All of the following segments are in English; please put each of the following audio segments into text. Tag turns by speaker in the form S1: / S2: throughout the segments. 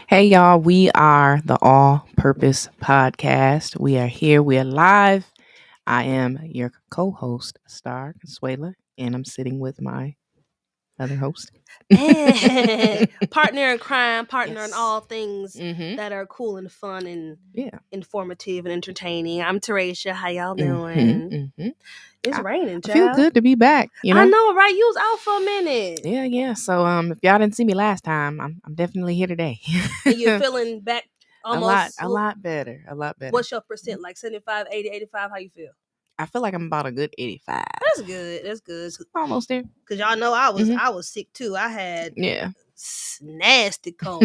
S1: Hey y'all, we are the All Purpose Podcast. We are here, we are live. I am your co-host, Star Consuela, and I'm sitting with my other host.
S2: Partner in crime, partner in
S1: Yes.
S2: all things
S1: Mm-hmm.
S2: that are cool and fun and
S1: Yeah.
S2: informative and entertaining. I'm Teresha. How y'all
S1: Mm-hmm.
S2: doing?
S1: Mm-hmm.
S2: It's raining,
S1: I feel
S2: child.
S1: good to be back,
S2: I know, right? You was out for a minute.
S1: Yeah. So if y'all didn't see me last time, I'm definitely here today.
S2: And you're feeling back almost.
S1: a lot better.
S2: What's your percent? Like 75, 80, 85? How you feel?
S1: I feel like I'm about a good 85.
S2: That's good. That's good.
S1: Almost there.
S2: Cause y'all know I
S1: Mhm.
S2: was sick too. I had
S1: Yeah.
S2: nasty cold.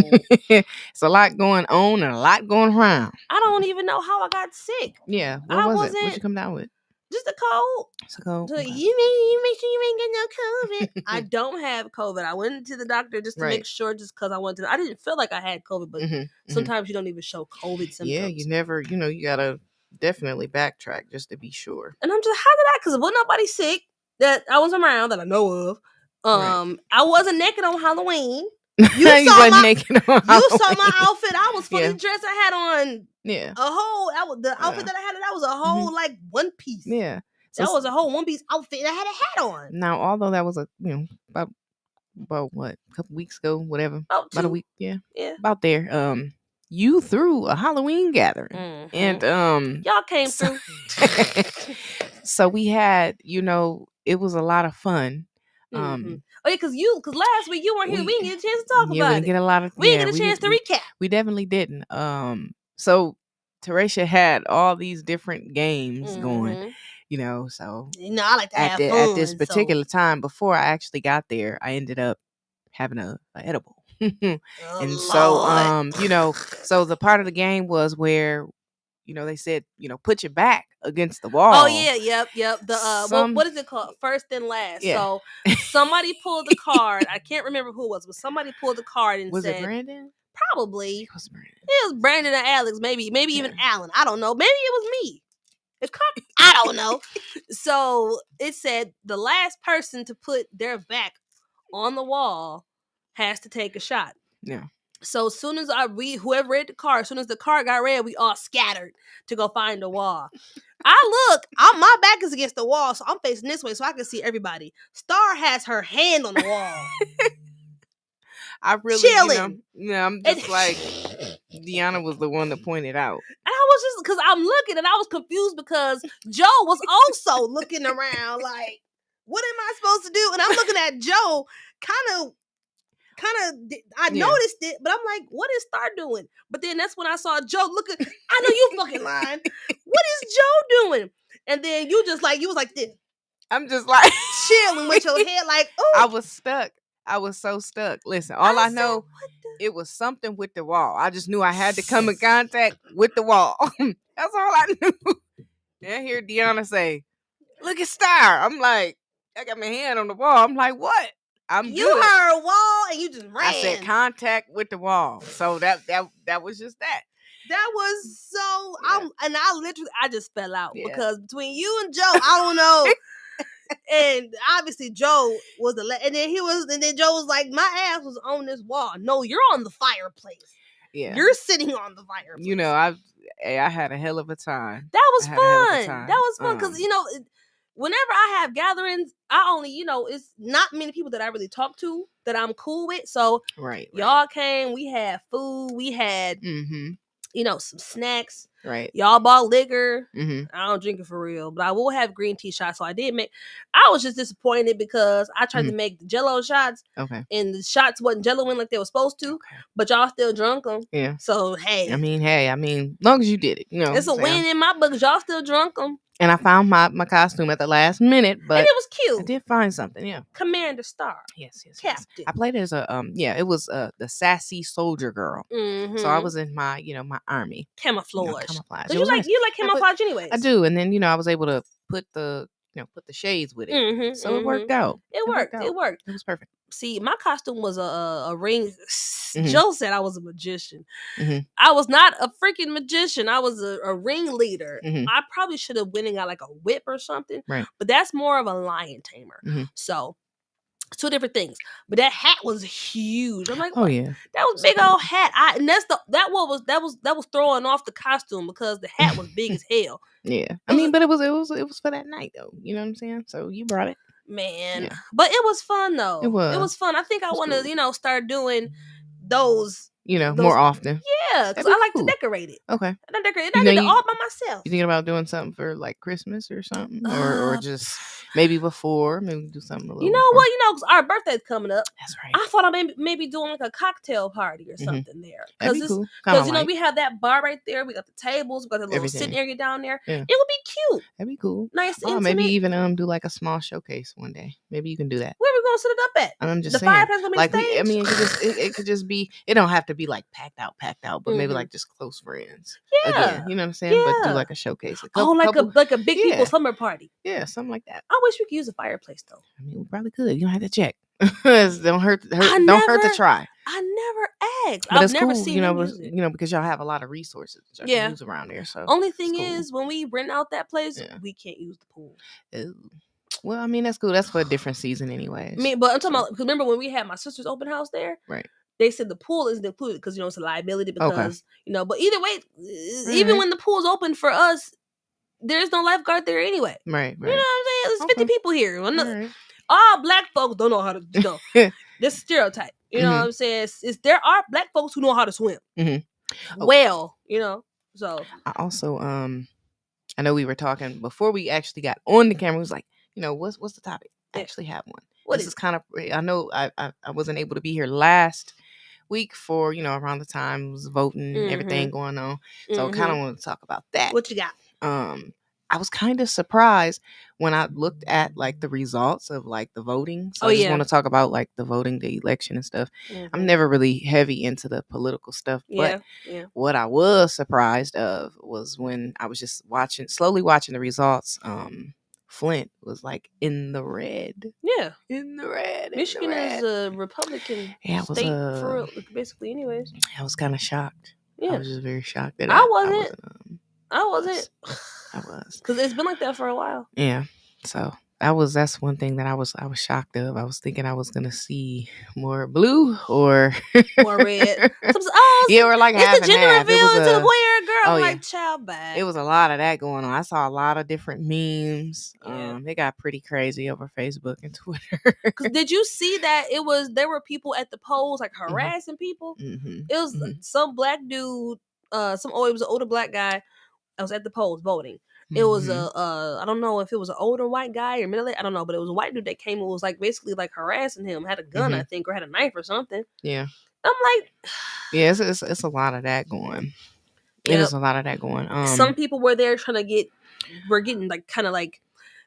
S1: It's a lot going on and a lot going around.
S2: I don't even know how I got sick.
S1: Yeah. What
S2: I
S1: was it?
S2: wasn't-
S1: What'd you come down with?
S2: Just a cold.
S1: It's a cold.
S2: So
S1: Okay.
S2: you make sure you ain't get no COVID. I don't have COVID. I went to the doctor just to
S1: Right.
S2: make sure, just because I wanted to. I didn't feel like I had COVID, but sometimes you don't even show COVID symptoms.
S1: Yeah, you never, you gotta definitely backtrack just to be sure.
S2: And I'm just, how did I? Because wasn't nobody sick that I was around that I know of.
S1: Right.
S2: I wasn't naked on Halloween.
S1: You
S2: saw my-
S1: naked on
S2: You saw
S1: Halloween.
S2: my outfit. I was fully
S1: Yeah.
S2: dressed. I had on
S1: Yeah.
S2: a whole. The outfit that I had, that was a whole like one piece.
S1: Yeah.
S2: That was a whole one piece outfit. And I had a hat on.
S1: Now, although that was about what, a couple weeks ago, whatever, about a week, yeah, about there. You threw a Halloween gathering, and
S2: y'all came through.
S1: So we had, it was a lot of fun.
S2: Oh yeah, because last week you weren't here. We didn't get a chance to talk about
S1: we didn't
S2: it.
S1: get a lot of.
S2: We didn't get a chance to recap.
S1: We definitely didn't. So Teresha had all these different games going. So
S2: I like to have fun.
S1: At this particular time, before I actually got there, I ended up having a edible. And so so the part of the game was where they said, put your back against the wall.
S2: Oh yeah, yep. The what is it called? First and last. Yeah. So somebody pulled the card. I can't remember who it was, but somebody pulled the card and
S1: was
S2: said,
S1: it Brandon?
S2: Probably.
S1: It was Brandon.
S2: It was Brandon and Alex, maybe even Alan. I don't know. Maybe it was me. I don't know. So it said the last person to put their back on the wall has to take a shot.
S1: Yeah.
S2: So as soon as whoever read the card, as soon as the card got read, we all scattered to go find the wall. My back is against the wall, so I'm facing this way so I can see everybody. Star has her hand on the wall.
S1: I really,
S2: chilling.
S1: I'm just like, Deanna was the one that pointed out.
S2: And I was just, because I'm looking and I was confused because Joe was also looking around like, what am I supposed to do? And I'm looking at Joe I noticed it, but I'm like, what is Star doing? But then that's when I saw Joe looking. I know you fucking lying. What is Joe doing? And then you was like this.
S1: I'm just like
S2: chilling with your head like, oh.
S1: I was stuck. I was so stuck. Listen, all I know, it was something with the wall. I just knew I had to come in contact with the wall. That's all I knew. And I hear Deanna say, look at Star. I'm like, I got my hand on the wall. I'm like, what?
S2: You heard a wall and you just ran.
S1: I said contact with the wall. So that was just that.
S2: That was so. Yeah. I just fell out because between you and Joe, I don't know. And obviously Joe was and then Joe was like, my ass was on this wall. No, you're on the fireplace. Yeah, you're sitting on the fireplace.
S1: I had a hell of a time.
S2: That was fun. That was fun because whenever I have gatherings, I only, it's not many people that I really talk to that I'm cool with. So y'all came, we had food, we had, some snacks.
S1: Right.
S2: Y'all bought liquor. I don't drink it for real, but I will have green tea shots. So I was just disappointed because I tried to make the Jello shots.
S1: Okay.
S2: And the shots wasn't Jello-ing like they were supposed to. Okay. But y'all still drunk them.
S1: Yeah.
S2: So, hey.
S1: I mean, long as you did it,
S2: It's a win in my book. Y'all still drunk them.
S1: And I found my costume at the last minute, but
S2: and it was cute.
S1: I did find something, yeah.
S2: Commander Star.
S1: Yes.
S2: Captain.
S1: I played as a it was the sassy soldier girl. So I was in my my army
S2: camouflage.
S1: Camouflage.
S2: You like camouflage anyways.
S1: I do, and then I was able to put the shades with it, so it worked out.
S2: It worked.
S1: It was perfect.
S2: See, my costume was a ring. Joe said I was a magician. I was not a freaking magician. I was a ringleader. I probably should have went and got like a whip or something.
S1: Right.
S2: But that's more of a lion tamer. So 2 different things. But that hat was huge. I'm like,
S1: Oh
S2: what?
S1: yeah.
S2: That was big old hat. And that was throwing off the costume because the hat was big as hell.
S1: Yeah. I mean, but it was for that night though. You know what I'm saying? So you brought it.
S2: Man.
S1: Yeah.
S2: But it was fun though.
S1: It
S2: was fun. I think I want to,
S1: cool.
S2: Start doing those,
S1: more often.
S2: Yeah, because I like to decorate it.
S1: Okay.
S2: I decorate it. I did it all by myself.
S1: You thinking about doing something for like Christmas or something, or just maybe before? Maybe do something a little.
S2: You know what? Because our birthday's coming up.
S1: That's right.
S2: I thought I maybe doing like a cocktail party or something there.
S1: That'd be cool.
S2: Because we have that bar right there. We got the tables. We got the little sitting area down there. Yeah. It would be cute.
S1: That'd be cool.
S2: Nice.
S1: Oh, maybe even do like a small showcase one day. Maybe you can do that.
S2: Where we gonna set it up at?
S1: I'm just
S2: the
S1: saying.
S2: Fireplace gonna be
S1: like
S2: stage?
S1: it could just be. It don't have to be like packed out, but maybe like just close friends.
S2: Yeah.
S1: Again, you know what I'm saying? Yeah. But do like a showcase.
S2: Like a big people slumber party.
S1: Yeah, something like that.
S2: I wish we could use a fireplace though.
S1: I mean, we probably could. You don't have to check. Don't hurt to try.
S2: I never asked.
S1: But
S2: I've never
S1: cool,
S2: seen
S1: because y'all have a lot of resources that y'all can use around there. So
S2: only thing is when we rent out that place, we can't use the pool.
S1: Well, I mean that's cool. That's for a different season, anyways.
S2: But I'm talking about. Because remember when we had my sister's open house there,
S1: right?
S2: They said the pool isn't included because it's a liability because But either way, even when the pool's open for us, there's no lifeguard there anyway.
S1: Right.
S2: You know what I'm saying? There's 50 people here. All black folks don't know how to. This stereotype. You know what I'm saying? There are black folks who know how to swim. Well, So
S1: I also I know we were talking before we actually got on the camera. It was like, what's the topic? I actually have one. This is kind of. I know I wasn't able to be here last week for around the time it was voting, everything going on. So I kind of want to talk about that.
S2: What you got?
S1: I was kind of surprised when I looked at like the results of like the voting. So I just want to talk about like the voting, the election and stuff. I'm never really heavy into the political stuff, but what I was surprised of was when I was just slowly watching the results. Flint was like in the red.
S2: Yeah,
S1: in the red.
S2: Michigan is a Republican state for basically, anyways.
S1: I was kind of shocked. Yeah, I was just very shocked that
S2: I wasn't. I wasn't.
S1: I was.
S2: Because it's been like that for a while.
S1: Yeah. So that's one thing that I was shocked of. I was thinking I was gonna see more blue or
S2: more red.
S1: Or like
S2: it's
S1: half
S2: the gender reveal into the boy or a girl. I'm like, child back.
S1: It was a lot of that going on. I saw a lot of different memes. They got pretty crazy over Facebook and Twitter.
S2: Did you see that there were people at the polls like harassing people? It was some black dude, it was an older black guy. I was at the polls voting. It was I don't know if it was an older white guy or middle age, I don't know, but it was a white dude that came and was like basically like harassing him, had a gun, I think, or had a knife or something.
S1: Yeah.
S2: I'm like,
S1: yeah, it's a lot of that going. It is a lot of that going.
S2: Some people were there trying to we're getting like kind of like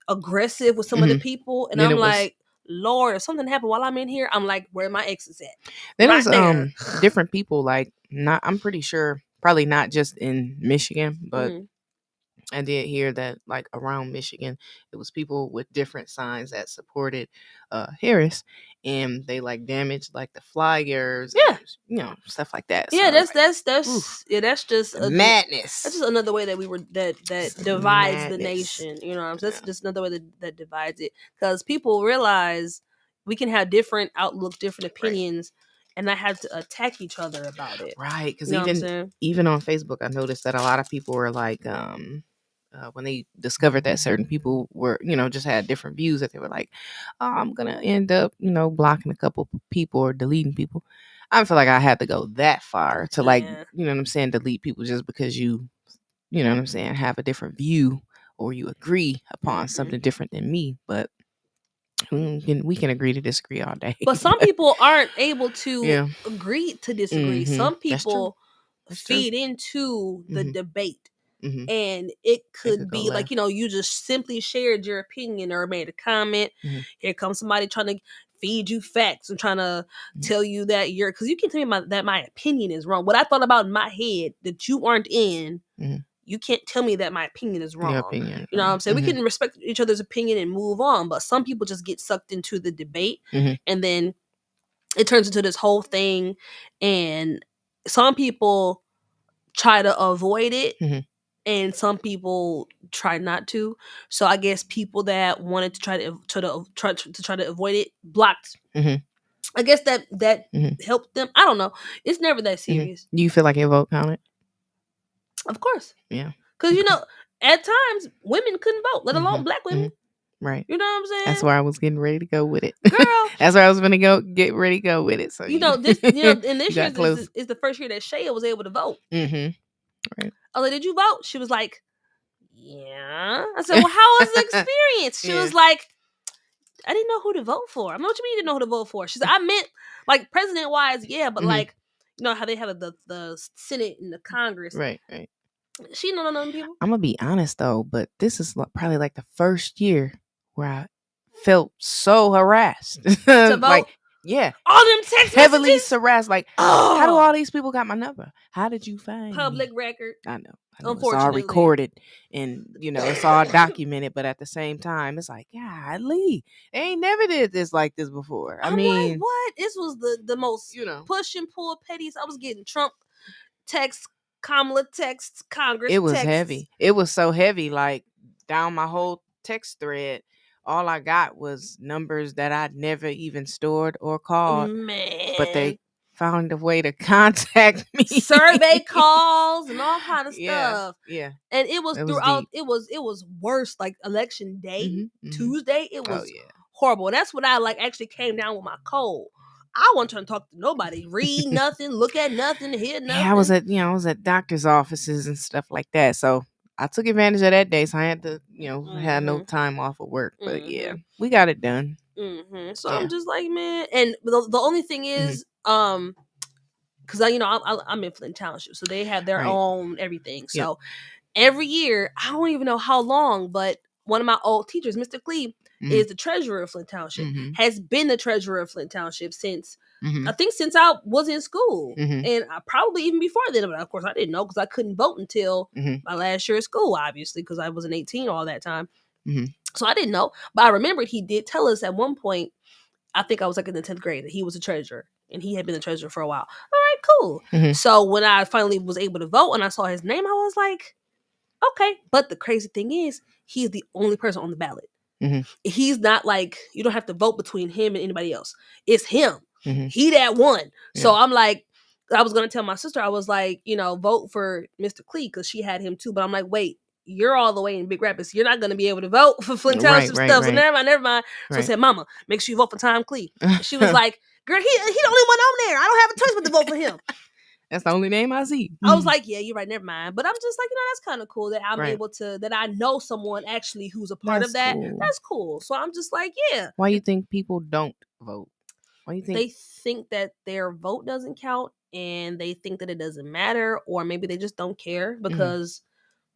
S2: aggressive with some of the people, and I'm like, Lord, if something happened while I'm in here, I'm like, where my exes at?
S1: There was different people, like I'm pretty sure probably not just in Michigan, but I did hear that like around Michigan, it was people with different signs that supported Harris, and they like damaged like the flyers, and, stuff like that.
S2: Yeah,
S1: so,
S2: that's just
S1: madness.
S2: That's just another way that that divides the nation. You know, that's just another way that divides it, because people realize we can have different outlook, different opinions. Right. And not have to attack each other about it.
S1: Right. Because even on Facebook, I noticed that a lot of people were like, when they discovered that certain people were, just had different views, that they were like, oh, I'm going to end up, blocking a couple people or deleting people. I feel like I had to go that far to like, you know what I'm saying, delete people just because you know what I'm saying, have a different view or you agree upon something different than me. But we can agree to disagree all day.
S2: But some people aren't able to agree to disagree. Some people feed into the debate. And it could be like, you just simply shared your opinion or made a comment. Here comes somebody trying to feed you facts and trying to tell you that because you can tell me that my opinion is wrong. What I thought about in my head that you aren't in, you can't tell me that my opinion is wrong. You know what I'm saying? We can respect each other's opinion and move on, but some people just get sucked into the debate, and then it turns into this whole thing, and some people try to avoid it and some people try not to. So I guess people that wanted to try to avoid it blocked.
S1: Mm-hmm.
S2: I guess that helped them. I don't know. It's never that serious.
S1: Do you feel like your vote counted?
S2: Of course.
S1: Yeah.
S2: Because at times women couldn't vote, let alone black women.
S1: Right.
S2: You know what I'm saying?
S1: That's where I was getting ready to go with it.
S2: Girl.
S1: That's where I was gonna get ready to go with it. So
S2: this and this year is the first year that Shaya was able to vote.
S1: Mm-hmm. Right.
S2: I was like, did you vote? She was like, yeah. I said, well, how was the experience? She was like, I didn't know who to vote for. I mean, what you mean you didn't know who to vote for? She said, I meant like president wise, yeah, but like, how they have the Senate and the Congress.
S1: Right.
S2: She don't know none of them people.
S1: I'm gonna be honest though, but this is probably like the first year where I felt so harassed
S2: to vote.
S1: Like, yeah,
S2: all them text
S1: heavily
S2: messages?
S1: harassed. Like, how do all these people got my number? How did you find
S2: public
S1: me?
S2: record?
S1: I know. It's all recorded and it's all documented, but at the same time, it's like, golly, they ain't never did this like this before. I mean,
S2: like, what? This was the most push and pull petties. I was getting Trump texts, Kamala texts, Congress.
S1: It was
S2: texts.
S1: heavy. It was so heavy, like down my whole text thread. All I got was numbers that I'd never even stored or called.
S2: Man.
S1: But they found a way to contact me.
S2: Survey calls and all kind of stuff.
S1: Yeah.
S2: And it was throughout. It was worse. Like election day, Tuesday. It was horrible. And that's when I actually came down with my cold. I wasn't trying to talk to nobody, read nothing, look at nothing, hear nothing.
S1: Yeah, I was at doctor's offices and stuff like that. So I took advantage of that day. So I had to, had no time off of work. But yeah, we got it done.
S2: So I'm just like, man. And the only thing is, because I'm in Flint Township, so they have their own everything. So every year, I don't even know how long, but one of my old teachers, Mr. Cleve, is the treasurer of Flint Township. Has been the treasurer of Flint Township since I think since I was in school, and probably even before then. But of course, I didn't know because I couldn't vote until my last year of school, obviously, because I wasn't 18 all that time. So I didn't know, but I remembered he did tell us at one point. I think I was like in the 10th grade that he was a treasurer, and he had been the treasurer for a while. All right, cool. So when I finally was able to vote and I saw his name, I was like, okay. But the crazy thing is, he's the only person on the ballot. He's not like, you don't have to vote between him and anybody else. It's him. He that one. So I'm like, I was going to tell my sister, I was like, vote for Mr. Clee because she had him too. But I'm like, wait, you're all the way in Big Rapids. You're not going to be able to vote for Flint Township stuff. So never mind. So I said, Mama, make sure you vote for Tom Clee. She was like, girl, he the only one on there. I don't have a choice but to vote for him.
S1: That's the only name I see.
S2: I was like, yeah, you're right. Never mind. But I'm just like, that's kind of cool that I'm able to, that I know someone actually who's a part of that. Cool. That's cool. So I'm just like, yeah.
S1: Why you think people don't vote? Why you think?
S2: They think that their vote doesn't count and they think that it doesn't matter, or maybe they just don't care because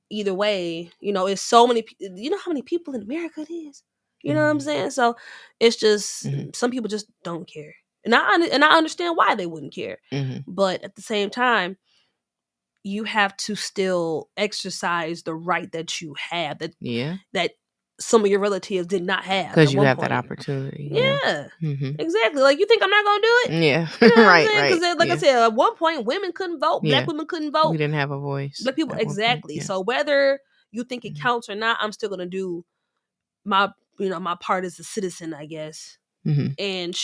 S2: either way, it's so many, how many people in America it is? You know what I'm saying? So it's just, some people just don't care. And I understand why they wouldn't care. But at the same time, you have to still exercise the right that you have that some of your relatives did not have.
S1: Because you have that opportunity.
S2: Yeah. Exactly. Like, you think I'm not going to do it?
S1: Yeah.
S2: You know right. Because I said, at one point, women couldn't vote. Black women couldn't vote.
S1: We didn't have a voice.
S2: Black people, exactly. So whether you think it counts or not, I'm still going to do my part as a citizen, I guess. And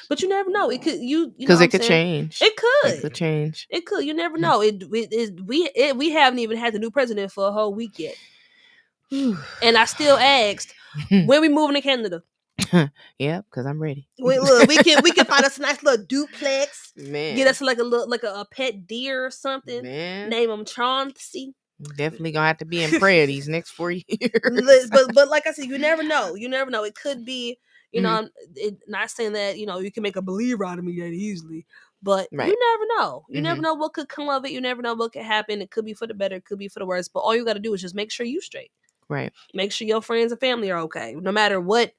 S2: but you never know. It could because
S1: it could change.
S2: It could.
S1: It could change.
S2: It could. You never know. We haven't even had the new president for a whole week yet. And I still asked, when we moving to Canada?
S1: Yeah, because I'm ready.
S2: Wait, look, we can find us a nice little duplex.
S1: Man,
S2: get us like a pet deer or something.
S1: Man,
S2: name them Chauncey.
S1: Definitely gonna have to be in prayer these next 4
S2: years. But like I said, you never know. You never know. It could be. I'm not saying that you can make a believer out of me that easily, but you never know. You never know what could come of it. You never know what could happen. It could be for the better. It could be for the worse. But all you got to do is just make sure you straight.
S1: Right.
S2: Make sure your friends and family are okay, no matter what.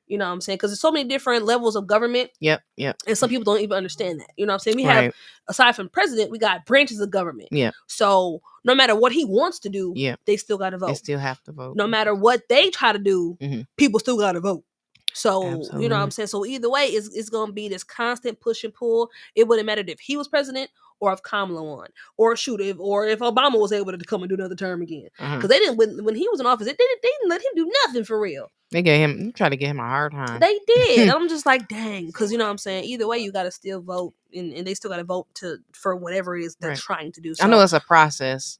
S2: You know what I'm saying? Because there's so many different levels of government.
S1: Yep.
S2: And some people don't even understand that. You know what I'm saying? We have, aside from president, we got branches of government.
S1: Yeah.
S2: So no matter what he wants to do, they still got to vote.
S1: They still have to vote.
S2: No matter what they try to do, people still got to vote. So, you know what I'm saying? So either way, it's going to be this constant push and pull. It wouldn't matter if he was president or if Kamala won, or shoot, if Obama was able to come and do another term again, because they didn't when he was in office, they didn't let him do nothing for real.
S1: They tried to get him a hard time.
S2: They did. I'm just like, dang, because you know what I'm saying. Either way, you got to still vote, and they still got to vote for whatever it is they're trying to do. So,
S1: I know it's a process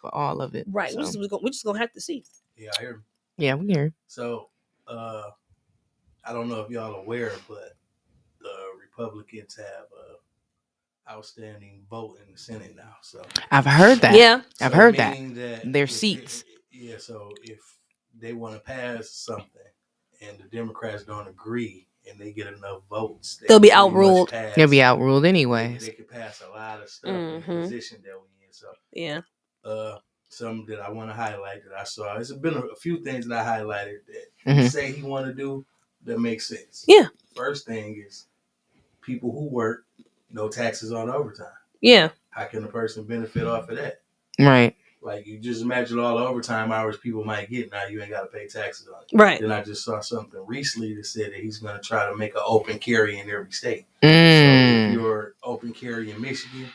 S1: for all of it,
S2: right?
S1: So.
S2: We're just gonna have to see.
S3: Yeah, I hear.
S1: Yeah, we hear.
S3: So, I don't know if y'all aware, but the Republicans have outstanding vote in the Senate now. So
S1: I've heard that.
S2: Yeah,
S1: I've heard that. Their seats.
S3: So if they want to pass something and the Democrats don't agree and they get enough votes,
S2: they'll be outruled.
S1: They'll be outruled anyways.
S3: They could pass a lot of stuff in the position that we're in. So
S2: yeah.
S3: Some that I want to highlight that I saw. There's been a few things that I highlighted that say he want to do that makes sense.
S2: Yeah.
S3: First thing is people who work, no taxes on overtime.
S2: Yeah.
S3: How can a person benefit off of that?
S1: Right.
S3: Like, you just imagine all the overtime hours people might get. Now you ain't got to pay taxes on it.
S2: Right.
S3: Then I just saw something recently that said that he's going to try to make an open carry in every state.
S1: So
S3: if you're open carry in Michigan,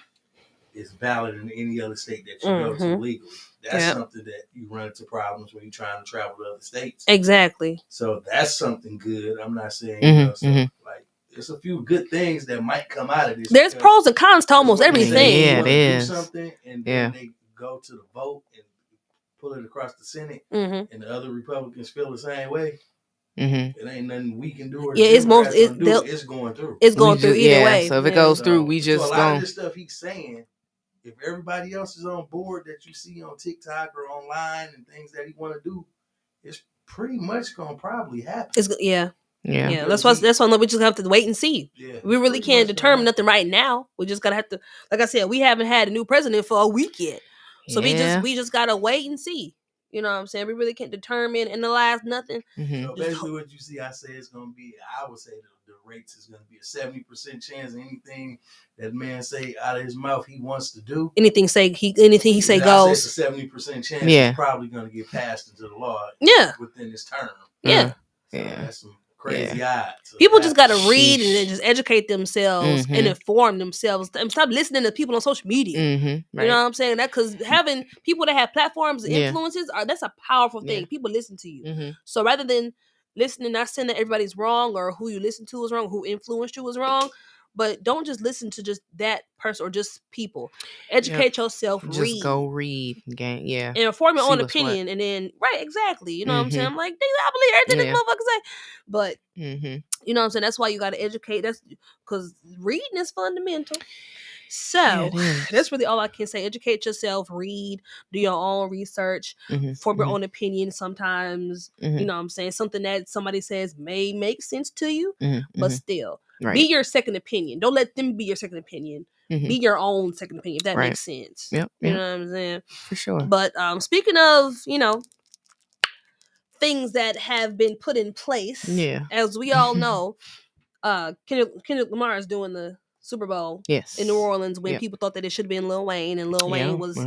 S3: it's valid in any other state that you go to legally. That's something that you run into problems when you're trying to travel to other states.
S2: Exactly.
S3: So that's something good. I'm not saying, like, there's a few good things that might come out of this.
S2: There's pros and cons to almost everything.
S1: Yeah, it is.
S3: Do something and then they go to the vote and pull it across the Senate, and the other Republicans feel the same way. It ain't nothing we can do. Or it's going through.
S2: It's going through either way.
S1: So if it goes through, we just
S3: a lot of this stuff he's saying. If everybody else is on board that you see on TikTok or online and things that he want to do, it's pretty much gonna probably happen.
S2: Yeah. That's why we just have to wait and see. Yeah, we really can't determine nothing right now. We just gotta have to, like I said, we haven't had a new president for a week yet, so we just gotta wait and see. You know what I'm saying? We really can't determine in the last nothing.
S3: So basically, what you see, I say it's gonna be. I would say the rates is gonna be a 70% chance. Anything that man say out of his mouth he wants to do,
S2: anything he say goes.
S3: It's a 70% chance. He's probably gonna get passed into the law. Within his term.
S2: Yeah.
S3: So that's some crazy odds.
S2: People just gotta read and then just educate themselves and inform themselves and stop listening to people on social media. You know what I'm saying? That because having people that have platforms and influences that's a powerful thing. People listen to you. So rather than listening, not saying that everybody's wrong or who you listen to is wrong, who influenced you is wrong, but don't just listen to just that person or just people. Educate yourself.
S1: Just go read.
S2: And form your own opinion. And then, exactly. You know what I'm saying? I'm like, I believe everything this motherfucker say. But, you know what I'm saying? That's why you got to educate. That's because reading is fundamental. So that's really all I can say. Educate yourself, read, do your own research, form your own opinion sometimes. You know what I'm saying? Something that somebody says may make sense to you, but still. Right. Be your second opinion. Don't let them be your second opinion. Be your own second opinion, if that makes sense. You know what I'm saying?
S1: For sure.
S2: But speaking of, things that have been put in place, as we all know, Kendrick Lamar is doing the Super Bowl in New Orleans when people thought that it should have been Lil Wayne, and Lil Wayne was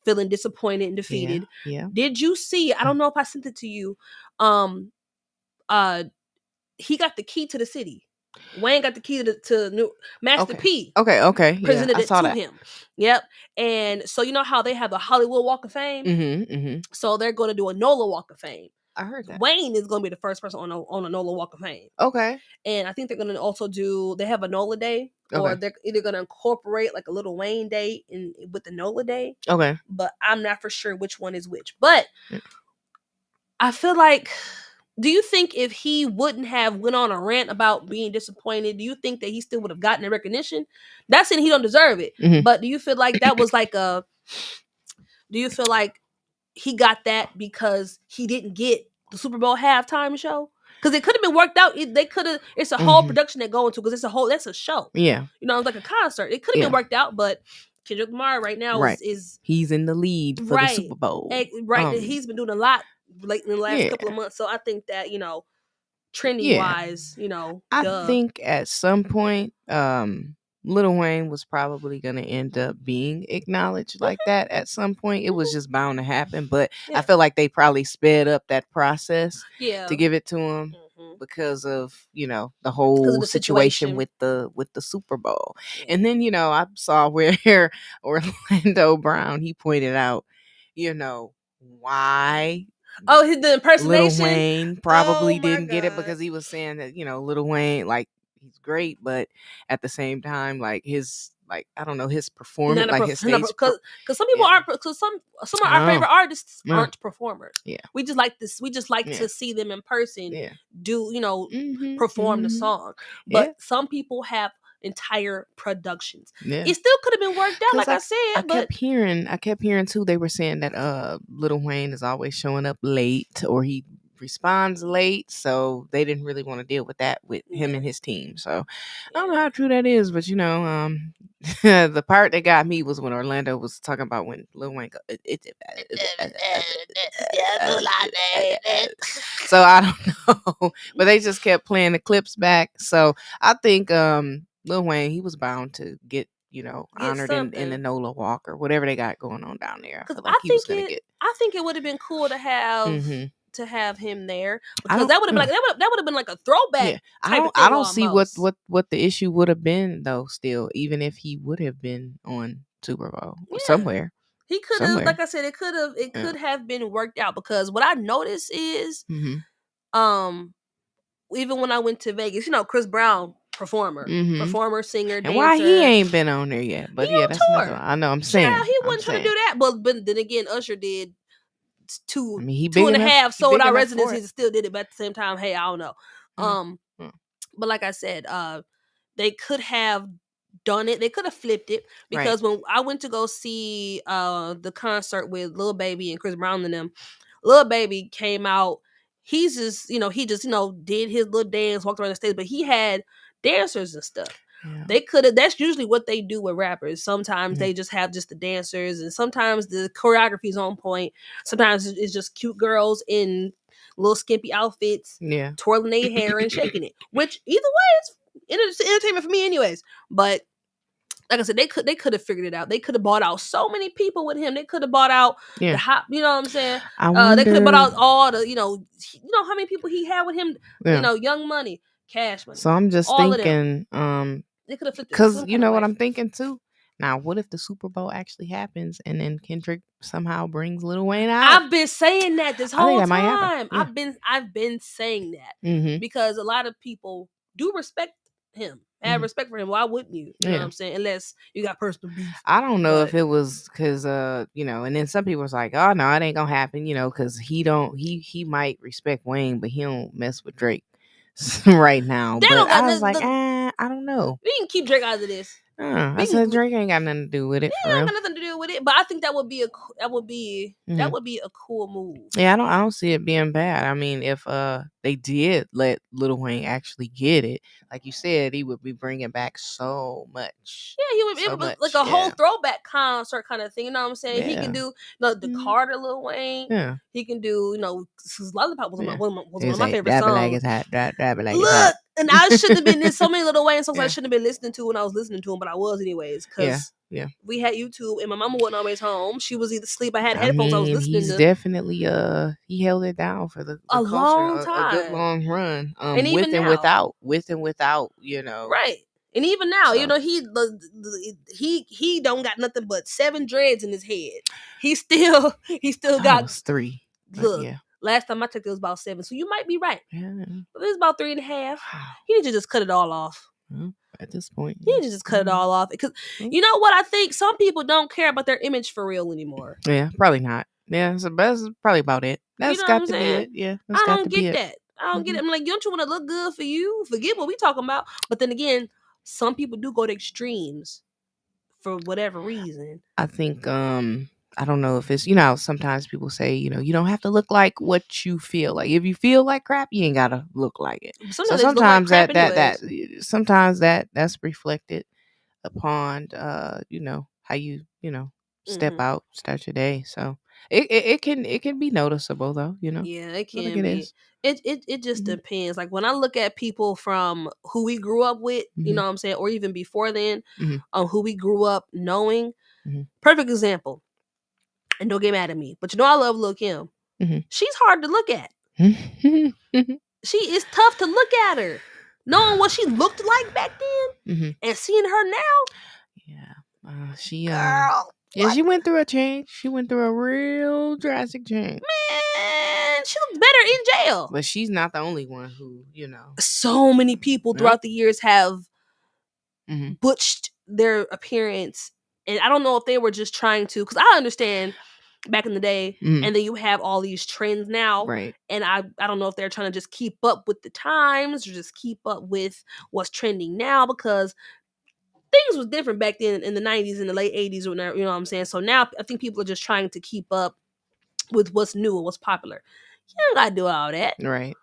S2: feeling disappointed and defeated. Did you see, I don't know if I sent it to you, he got the key to the city. Wayne got the key to New Master P.
S1: Okay.
S2: Presented it to him. Yep. And so you know how they have the Hollywood Walk of Fame? So they're going to do a NOLA Walk of Fame.
S1: I heard that.
S2: Wayne is going to be the first person on a NOLA Walk of Fame.
S1: Okay.
S2: And I think they're going to also they have a NOLA Day, or they're either going to incorporate like a little Wayne Day with the NOLA Day.
S1: Okay.
S2: But I'm not for sure which one is which. But I feel like, do you think if he wouldn't have went on a rant about being disappointed, do you think that he still would have gotten the recognition? Not saying he don't deserve it, but do you feel like that was like do you feel like he got that because he didn't get the Super Bowl halftime show? Because it could have been worked out. It's a whole production that go into, because that's a show. Yeah. You know, it's like a concert. It could have been worked out, but Kendrick Lamar right now is
S1: he's in the lead for the Super Bowl.
S2: He's been doing a lot like in the last couple of months. So I think that, trending wise,
S1: I think at some point, Lil Wayne was probably going to end up being acknowledged like that at some point. It was just bound to happen. But I feel like they probably sped up that process to give it to him. because of the whole situation with the Super Bowl. And then I saw where Orlando Brown, he pointed out why
S2: the impersonation.
S1: Lil Wayne probably didn't get it, because he was saying that Lil Wayne, like, he's great, but at the same time, like, his, like, I don't know, his performance, like his stage,
S2: because some people aren't, because some of our favorite artists aren't performers.
S1: Yeah,
S2: we just like this. We just like to see them in person.
S1: Yeah.
S2: Do perform the song, but some people have entire productions. It still could have been worked out, like I said.
S1: I kept hearing too. They were saying that Lil Wayne is always showing up late, or he responds late, so they didn't really want to deal with that with him and his team. So I don't know how true that is, but the part that got me was when Orlando was talking about when Lil Wayne go, so I don't know, but they just kept playing the clips back. So I think Lil Wayne, he was bound to get honored in the NOLA walk or whatever they got going on down there.
S2: I think it would have been cool to have to have him there, because that would have been like that would have been like a throwback. Yeah,
S1: I don't see what the issue would have been though. Still, even if he would have been on Super Bowl or somewhere,
S2: he could have. Like I said, it could have been worked out, because what I noticed is, even when I went to Vegas, Chris Brown, performer, singer, dancer.
S1: And why he ain't been on there yet? But
S2: that's
S1: nothing. I know. I'm saying
S2: he wasn't trying to do that. But then again, Usher did two
S1: he
S2: 2.5 sold out residencies and still did it. But at the same time, hey, I don't know. But like I said, they could have done it. They could have flipped it, because when I went to go see the concert with Lil Baby and Chris Brown and them, Lil Baby came out. He's just, he just, did his little dance, walked around the stage, but he had dancers and stuff. Yeah. They could have. That's usually what they do with rappers. Sometimes they just have just the dancers, and sometimes the choreography is on point. Sometimes it's just cute girls in little skimpy outfits, twirling their hair and shaking it. Which either way, it's entertainment for me, anyways. But like I said, they could have figured it out. They could have bought out so many people with him. They could have bought out the hot. You know what I'm saying? They could have bought out all the. You know how many people he had with him. Young Money, Cash Money.
S1: So I'm just thinking.
S2: They could have flipped it.
S1: Because what I'm thinking too. Now, what if the Super Bowl actually happens and then Kendrick somehow brings Lil Wayne out?
S2: I've been saying that this whole time. Yeah. I've been saying that because a lot of people do respect him. Have respect for him. Why wouldn't you? You know what I'm saying? Unless you got personal beef.
S1: I don't know if it was because and then some people was like, oh no, it ain't gonna happen, because he might respect Wayne, but he don't mess with Drake right now. But I was like, I don't know.
S2: We can keep Drake out of this.
S1: I said Drake ain't got nothing to do with it.
S2: Yeah, got nothing to do with it. But I think that would be a cool move.
S1: Yeah, I don't see it being bad. I mean, if they did let Lil Wayne actually get it, like you said, he would be bringing back so much.
S2: Yeah, he would be like a whole throwback concert kind of thing. You know what I'm saying? Yeah. He can do the Carter Lil Wayne. Yeah. He can do Lollipop was one of my favorite songs. Look. And I shouldn't have been. There's so many Lil Wayne songs I shouldn't have been listening to when I was listening to them, but I was anyways. Because we had YouTube, and my mama wasn't always home. She was either asleep. I had headphones. I was listening.
S1: He's definitely he held it down for the
S2: a culture, long time,
S1: a good long run. And even now, with and without,
S2: right. And even now, he don't got nothing but 7 dreads in his head. He still got
S1: 3.
S2: Look. Yeah. Last time I checked, it was about 7. So you might be right. Yeah. But it's about 3.5. Wow. He need to just cut it all off.
S1: Well, at this point,
S2: he need to just cut it all off. Because you know what? I think some people don't care about their image for real anymore.
S1: Yeah, probably not. Yeah, so that's probably about it. That's got to be it. Yeah,
S2: I don't get that. I don't get it. I'm like, don't you want to look good for you? Forget what we talking about. But then again, some people do go to extremes for whatever reason.
S1: I think I don't know if it's, sometimes people say, you don't have to look like what you feel like. If you feel like crap, you ain't gotta look like it. Sometimes sometimes that's reflected upon how you step out, start your day. So it can be noticeable though,
S2: Yeah, it can be. It just depends. Like when I look at people from who we grew up with, you know what I'm saying, or even before then, who we grew up knowing. Perfect example. And don't get mad at me, but I love Lil' Kim. She's hard to look at. it's tough to look at her, knowing what she looked like back then, and seeing her now.
S1: Yeah, she
S2: girl.
S1: Yeah, she went through a change. She went through a real drastic change.
S2: Man, she looks better in jail.
S1: But she's not the only one who,
S2: So many people throughout the years have butched their appearance. And I don't know if they were just trying to, because I understand back in the day, and then you have all these trends now.
S1: Right.
S2: And I don't know if they're trying to just keep up with the times or just keep up with what's trending now, because things was different back then in the 90s and the late 80s or whatever, you know what I'm saying? So now I think people are just trying to keep up with what's new and what's popular. You don't gotta do all that.
S1: Right.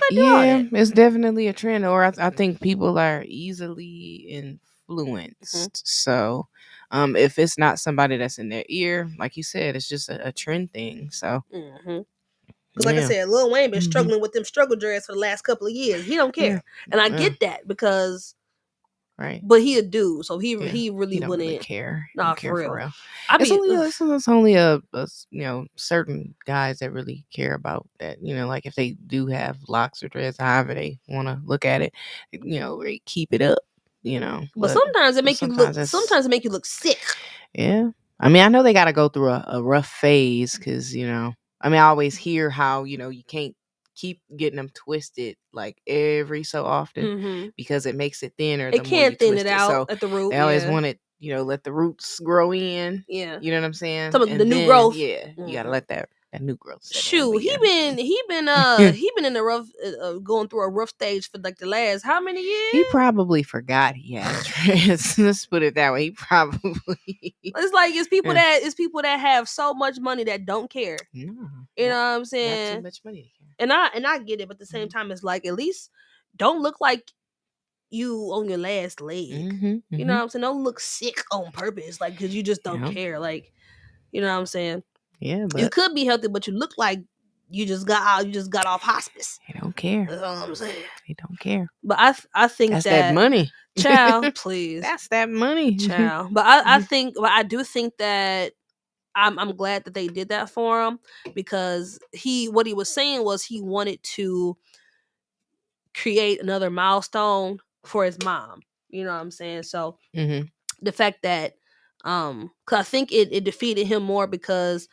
S2: Yeah,
S1: it's definitely a trend. Or I think people are easily influenced. So if it's not somebody that's in their ear, like you said, it's just a trend thing. So
S2: because like I said, Lil Wayne been struggling with them struggle dreads for the last couple of years. He don't care. And I get that, because
S1: right,
S2: but he a dude, so he really
S1: don't
S2: wouldn't
S1: really care.
S2: Nah,
S1: care
S2: for real.
S1: It's only a certain guys that really care about that. Like if they do have locks or dreads, however they want to look at it, they keep it up.
S2: But sometimes it make you look. Sometimes it make you look sick.
S1: Yeah, I mean, I know they got to go through a rough phase, because I always hear how you can't keep getting them twisted like every so often, because it makes it thinner.
S2: It can't thin it out
S1: so
S2: at the root.
S1: They always want it, let the roots grow in.
S2: Yeah,
S1: you know what I'm saying.
S2: Some of the new growth.
S1: Yeah, you gotta let that new growth.
S2: Shoot, he been in the rough, going through a rough stage for like the last how many years?
S1: He probably forgot he had dreads. Let's put it that way. He probably.
S2: It's like it's people that have so much money that don't care. You know what I'm saying?
S1: Not too much money to care.
S2: And I get it, but at the same time, it's like, at least don't look like you on your last leg. You know what I'm saying? Don't look sick on purpose, like, because you just don't care. Like, you know what I'm saying?
S1: Yeah, but
S2: you could be healthy, but you look like you just got off hospice.
S1: He don't care.
S2: That's all I'm saying.
S1: He don't care.
S2: But I think
S1: that's that money,
S2: child. Please,
S1: that's that money,
S2: child. But I do think that I'm glad that they did that for him, because what he was saying was he wanted to create another milestone for his mom. You know what I'm saying? So the fact that cause I think it defeated him more, because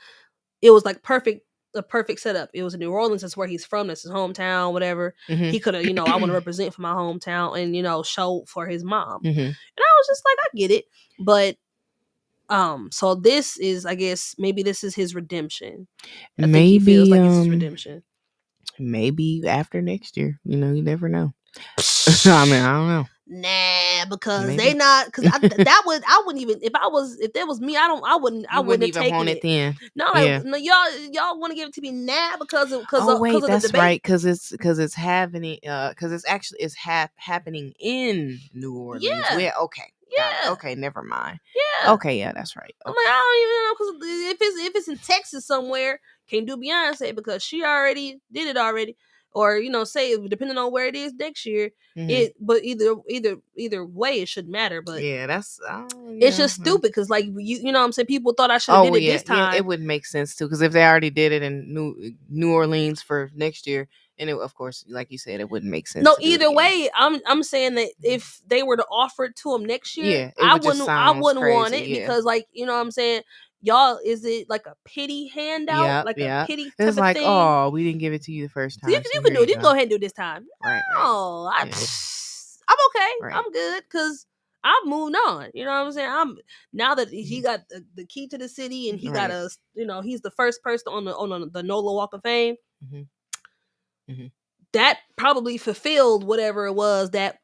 S2: it was like a perfect setup. It was in New Orleans, that's where he's from, that's his hometown, whatever. He could have, I want to represent for my hometown and show for his mom. And I was just like, I get it. But so this is, I guess, maybe this is his redemption. I think he feels like it's his redemption.
S1: Maybe after next year, you never know. I mean, I don't know.
S2: Nah, because maybe. They not, because I wouldn't even, if that was me, I wouldn't have taken it then. No, like, no, y'all want to give it to me now because of
S1: that's
S2: the debate?
S1: Right, because it's happening, because it's happening in New Orleans. Yeah. Okay. Yeah. Okay, never mind. Yeah. Okay, yeah, that's right. Okay.
S2: I'm like, I don't even know, because if it's in Texas somewhere, can't do Beyonce because she already did it already. Or say, depending on where it is next year, but either way it shouldn't matter. But
S1: yeah, that's
S2: it's just stupid, because like you know what I'm saying, people thought I should have did it this time.
S1: Yeah, it would make sense too, because if they already did it in New Orleans for next year, and of course, like you said, it wouldn't make sense.
S2: No, either way, I'm saying that if they were to offer it to him next year, I wouldn't want it, because like you know what I'm saying. Y'all, is it like a pity handout? A pity type
S1: it's like,
S2: of thing?
S1: Oh, we didn't give it to you the first time.
S2: So you can do it. You can go ahead and do it this time.
S1: Right.
S2: Oh, I'm okay. Right. I'm good, because I've moved on. You know what I'm saying? Now that he got the key to the city, and he got he's the first person on the NOLA Walk of Fame. That probably fulfilled whatever it was that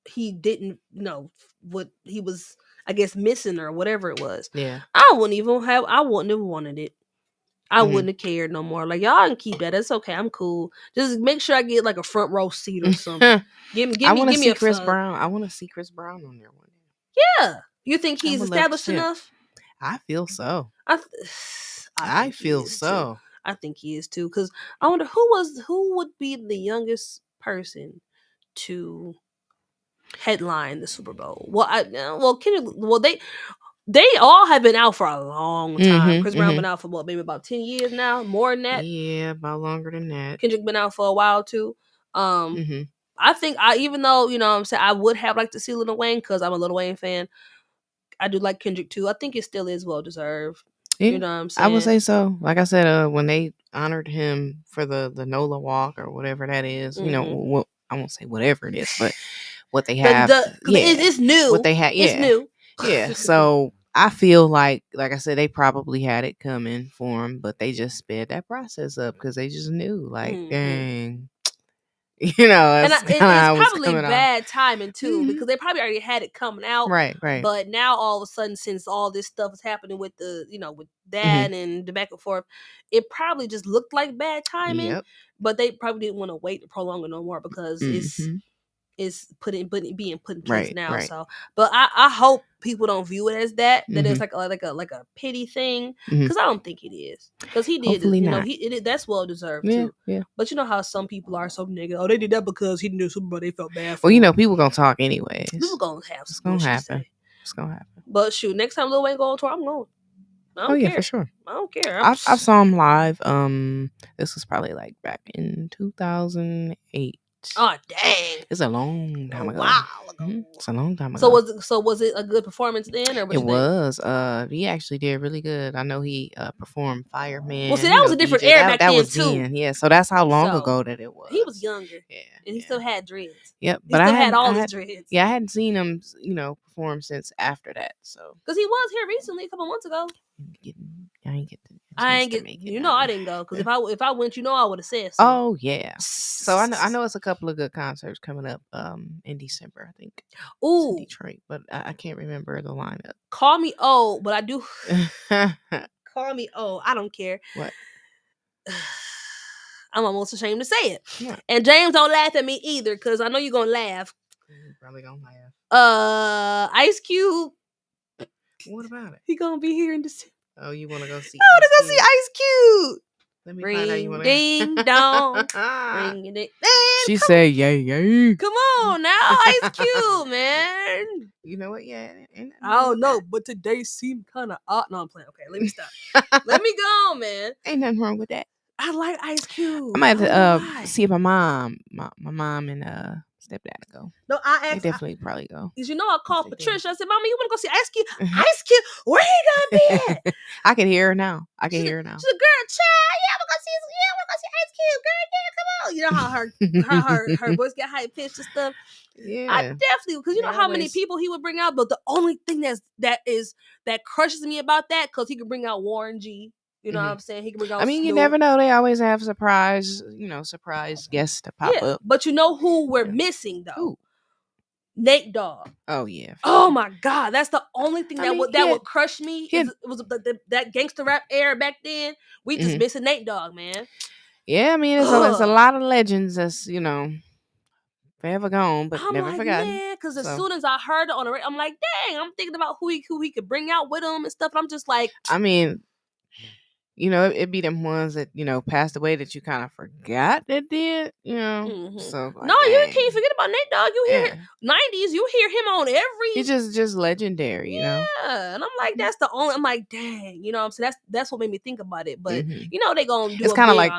S2: he didn't know, what he was, I guess, missing or whatever it was.
S1: Yeah.
S2: I wouldn't have wanted it. I wouldn't have cared no more. Like, y'all can keep that. It's okay. I'm cool. Just make sure I get like a front row seat or something. Give me a
S1: Chris Brown. I want to see Chris Brown on there one
S2: day. Yeah. You think he's established enough?
S1: I feel so.
S2: I
S1: feel so.
S2: Too. I think he is too. Because I wonder who would be the youngest person to headline the Super Bowl. They all have been out for a long time. Chris Brown been out for maybe about 10 years now, more than that.
S1: Yeah, about longer than that.
S2: Kendrick been out for a while too. I think even though I'm saying I would have liked to see Lil Wayne because I'm a Lil Wayne fan. I do like Kendrick too. I think it still is well deserved.
S1: Yeah,
S2: you know what I'm saying?
S1: I would say so. Like I said, when they honored him for the NOLA walk or whatever that is, I won't say whatever it is, but what they have,
S2: it's new.
S1: What they had,
S2: it's new.
S1: Yeah. So I feel like I said, they probably had it coming for him, but they just sped that process up because they just knew, dang.
S2: And it's probably bad timing too, because they probably already had it coming out,
S1: right.
S2: But now all of a sudden, since all this stuff is happening with the, with that and the back and forth, it probably just looked like bad timing. Yep. But they probably didn't want to wait to prolong it no more because it's being put in place now. Right. So, but I hope people don't view it as that it's like a pity thing, because I don't think it is, because he did. Hopefully that's well deserved too. Yeah. But you know how some people are so negative. Oh, they did that because he didn't do Super Bowl. They felt bad for him.
S1: People gonna talk anyways.
S2: People gonna have
S1: it's gonna happen. It's gonna happen.
S2: But shoot, next time Lil Wayne go on tour, I'm going. I don't care.
S1: For sure.
S2: I don't care.
S1: I saw him live. This was probably like back in 2008.
S2: Oh dang!
S1: It's a long time ago.
S2: Wow.
S1: It's a long time ago.
S2: So was it a good performance then, or
S1: it was? He actually did really good. I know he performed Fireman.
S2: Well, see, that was a different era back then too.
S1: Yeah, so that's how long ago that it was.
S2: He was younger. Yeah, and he still had dreads.
S1: Yep,
S2: but I had all his dreads.
S1: Yeah, I hadn't seen him, perform since after that. So
S2: because he was here recently a couple months ago.
S1: I ain't get.
S2: I didn't go because if I went, I would have said so.
S1: Oh yeah. So I know it's a couple of good concerts coming up in December, I think.
S2: Ooh,
S1: in Detroit, but I can't remember the lineup.
S2: Call me old, but I do. Call me old. I don't care.
S1: What?
S2: I'm almost ashamed to say it.
S1: Yeah.
S2: And James, don't laugh at me either, because I know you're gonna laugh.
S1: You're probably gonna laugh.
S2: Ice Cube.
S1: What about it?
S2: He gonna be here in December.
S1: Oh, you want to go see?
S2: I want to go see Ice Cube.
S1: Let me find out you want to.
S2: Ding dong. Ring it.
S1: She said, "Yay!"
S2: Come on now, Ice Cube, man.
S1: You know what? Yeah.
S2: I don't know, but today seemed kind of odd. No, I'm playing. Okay, let me stop. Let me go, man.
S1: Ain't nothing wrong with that.
S2: I like Ice Cube.
S1: I might have to see if my mom and stepdad go.
S2: No,
S1: they definitely probably go.
S2: Cause I called Patricia. I said, "Mama, you want to go see Ice Cube? Ice Cube, where he gonna be at?"
S1: I can hear her now. She's a girl,
S2: child. Yeah, we're gonna see. Yeah, we're gonna see Ice Cube. Girl, yeah, come on. You know how her voice get high pitched and stuff.
S1: Yeah,
S2: I definitely, because you know how many people he would bring out. But the only thing that crushes me about that, because he could bring out Warren G. You know what I'm saying? He can bring out.
S1: Snoop. You never know. They always have surprise guests to pop up.
S2: But you know who we're missing though?
S1: Who?
S2: Nate Dogg.
S1: Oh yeah.
S2: Oh my God, that's the only thing that would crush me. It was that gangster rap era back then. We just missing Nate Dogg, man.
S1: Yeah, it's a lot of legends that's forever gone, but never forgotten.
S2: Yeah, because as soon as I heard it on the radio, I'm like, dang, I'm thinking about who he could bring out with him and stuff. And I'm just like,
S1: it'd be them ones that, passed away that you kind of forgot that did, So
S2: no, you can't forget about Nate Dogg. You hear 90s, you hear him on every.
S1: He's just legendary,
S2: Yeah, and I'm like, that's the only. I'm like, dang, I'm saying that's what made me think about it. But they gonna do. It's
S1: kind of like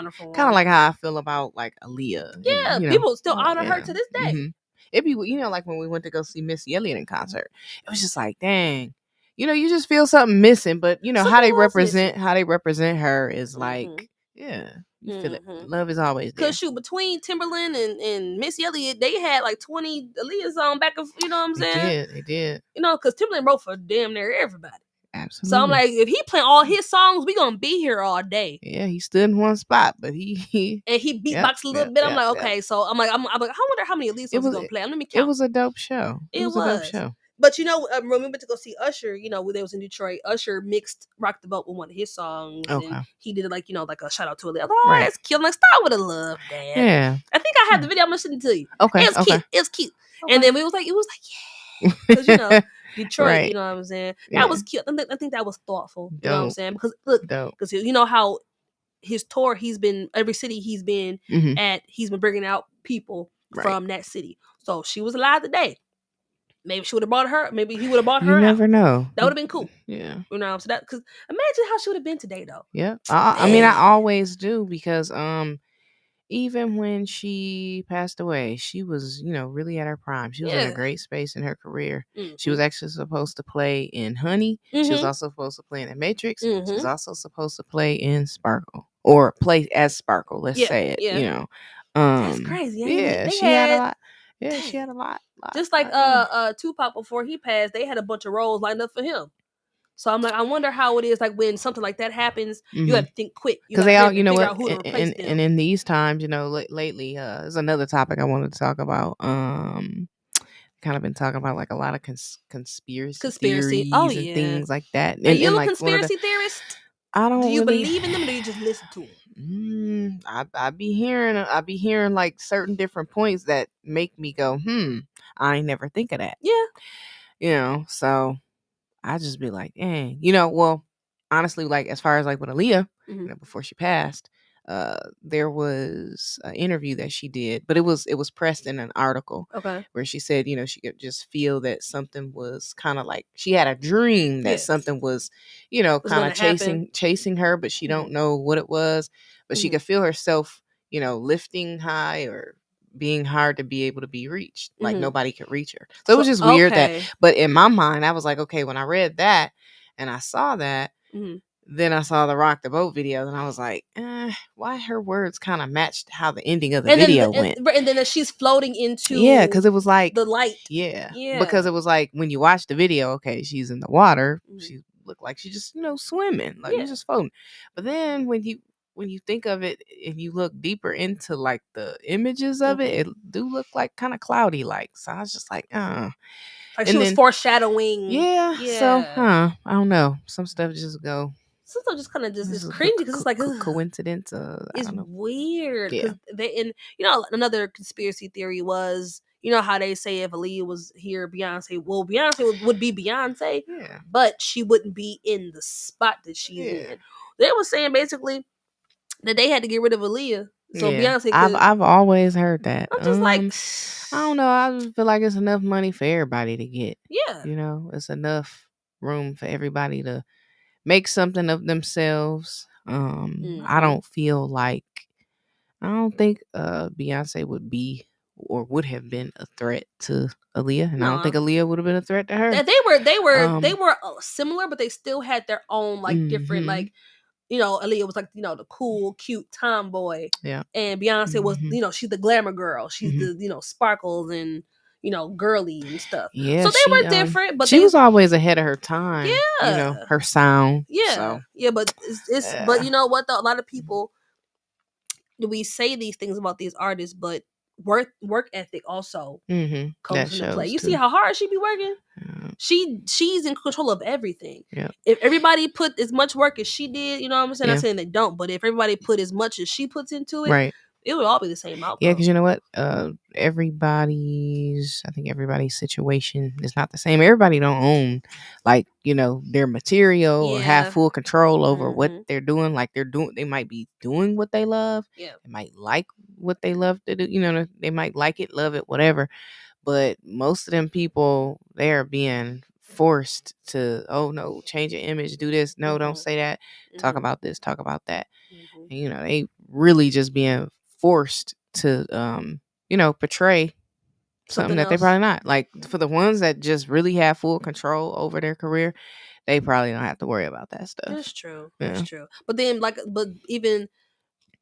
S1: how I feel about like Aaliyah.
S2: Yeah, people still honor her to this day.
S1: It'd be like when we went to go see Missy Elliott in concert. It was just like, dang. You just feel something missing, but how they represent her is like, you feel it. Love is always there.
S2: Cause between Timberland and Missy Elliott, they had like 20 Aaliyahs on back of, you know what I'm saying?
S1: They did.
S2: Cause Timberland wrote for damn near everybody.
S1: Absolutely.
S2: So I'm like, if he playing all his songs, we gonna be here all day.
S1: Yeah, he stood in one spot, but he
S2: beatboxed a little bit. I'm like, okay, so I'm like, I wonder how many Aaliyahs was gonna play. Let me count.
S1: It was a dope show. It was a dope show.
S2: But when we went to go see Usher, when they was in Detroit, Usher mixed "Rock the Boat" with one of his songs, and he did it like a shout out to a little. Oh, it's cute. I'm like, start with a love, Dad.
S1: Yeah,
S2: I think I have the video. I'm gonna send it to you.
S1: Okay,
S2: it's cute. It's cute. Okay. And then it was like, yeah, because Detroit. Right. You know what I'm saying? That was cute. I think that was thoughtful. You know what I'm saying? Because look, because how his tour, he's been every city he's been at. He's been bringing out people from that city. So she was alive today. Maybe she would have brought her. Maybe he would have brought her.
S1: You never know.
S2: That would have been cool.
S1: Yeah.
S2: So that, because imagine how she would have been today, though.
S1: Yeah. I mean, I always do because, even when she passed away, she was, really at her prime. She was in a great space in her career. Mm-hmm. She was actually supposed to play in Honey. Mm-hmm. She was also supposed to play in The Matrix. Mm-hmm. She was also supposed to play in Sparkle, or play as Sparkle. Let's say it. Yeah.
S2: That's crazy.
S1: Yeah, she had a lot. Yeah, she had a lot.
S2: Just like Tupac before he passed, they had a bunch of roles lined up for him. So I'm like, I wonder how it is like when something like that happens, mm-hmm. you have to think quick.
S1: Because they all, figure out who to replace them. And in these times, lately, there's another topic I wanted to talk about. Kind of been talking about like a lot of conspiracy theories and things like that.
S2: Are you a conspiracy theorist?
S1: I don't.
S2: Do you believe in them, or do you just listen to them?
S1: I be hearing like certain different points that make me go, I ain't never think of that. Yeah. So I just be like, dang, well, honestly, like as far as like with Aaliyah, mm-hmm. Before she passed, there was an interview that she did, but it was pressed in an article, where she said, she could just feel that something was kind of like she had a dream that something was, kind of chasing her, but she don't know what it was, but she could feel herself, lifting high or being hard to be able to be reached, like nobody could reach her. So it was just weird but in my mind, I was like, okay, when I read that and I saw that, then I saw the Rock the Boat video, and I was like, why her words kind of matched how the ending of the video went.
S2: And then she's floating into
S1: because it was like
S2: the light.
S1: Yeah, because it was like when you watch the video, okay, she's in the water, she looked like she just swimming, like she's just floating. But then when you think of it and you look deeper into like the images of it do look like kind of cloudy, like. So I was just like,
S2: like she was foreshadowing.
S1: Yeah. So I don't know, some stuff just go.
S2: Sometimes just kind of just is cringy because it's like
S1: coincidence.
S2: It's weird. Yeah. Another conspiracy theory was, how they say if Aaliyah was here, Beyonce would be Beyonce, but she wouldn't be in the spot that she's in. They were saying basically that they had to get rid of Aaliyah, so Beyonce could.
S1: I've always heard that.
S2: I'm just like,
S1: I don't know. I just feel like it's enough money for everybody to get.
S2: Yeah,
S1: it's enough room for everybody to make something of themselves. I don't think Beyonce would be or would have been a threat to Aaliyah, and I don't think Aaliyah would have been a threat to her.
S2: They were similar, but they still had their own like different like. Aaliyah was like, the cool, cute tomboy.
S1: Yeah.
S2: And Beyonce was, she's the glamour girl. She's the, sparkles and, girly and stuff.
S1: Yeah.
S2: So they were different, but
S1: she was always ahead of her time.
S2: Yeah.
S1: Her sound.
S2: Yeah.
S1: So.
S2: Yeah, but but you know what though? A lot of people, we say these things about these artists, but work ethic also comes into play. You see how hard she be working? She's in control of everything. If everybody put as much work as she did, you know what I'm saying? I'm saying they don't, but if everybody put as much as she puts into it, it would all be the same outcome.
S1: Yeah, because you know what? Everybody's situation is not the same. Everybody don't own like, their material or have full control over what they're doing. Like they might be doing what they love.
S2: Yeah.
S1: They might like what they love to do. They might like it, love it, whatever. But most of them people, they are being forced to, oh no, change your image, do this. No, don't say that. Talk about this, talk about that. And, they really just being forced to, portray something that they're probably not. Like for the ones that just really have full control over their career, they probably don't have to worry about that stuff.
S2: That's true. Yeah. That's true. But then but even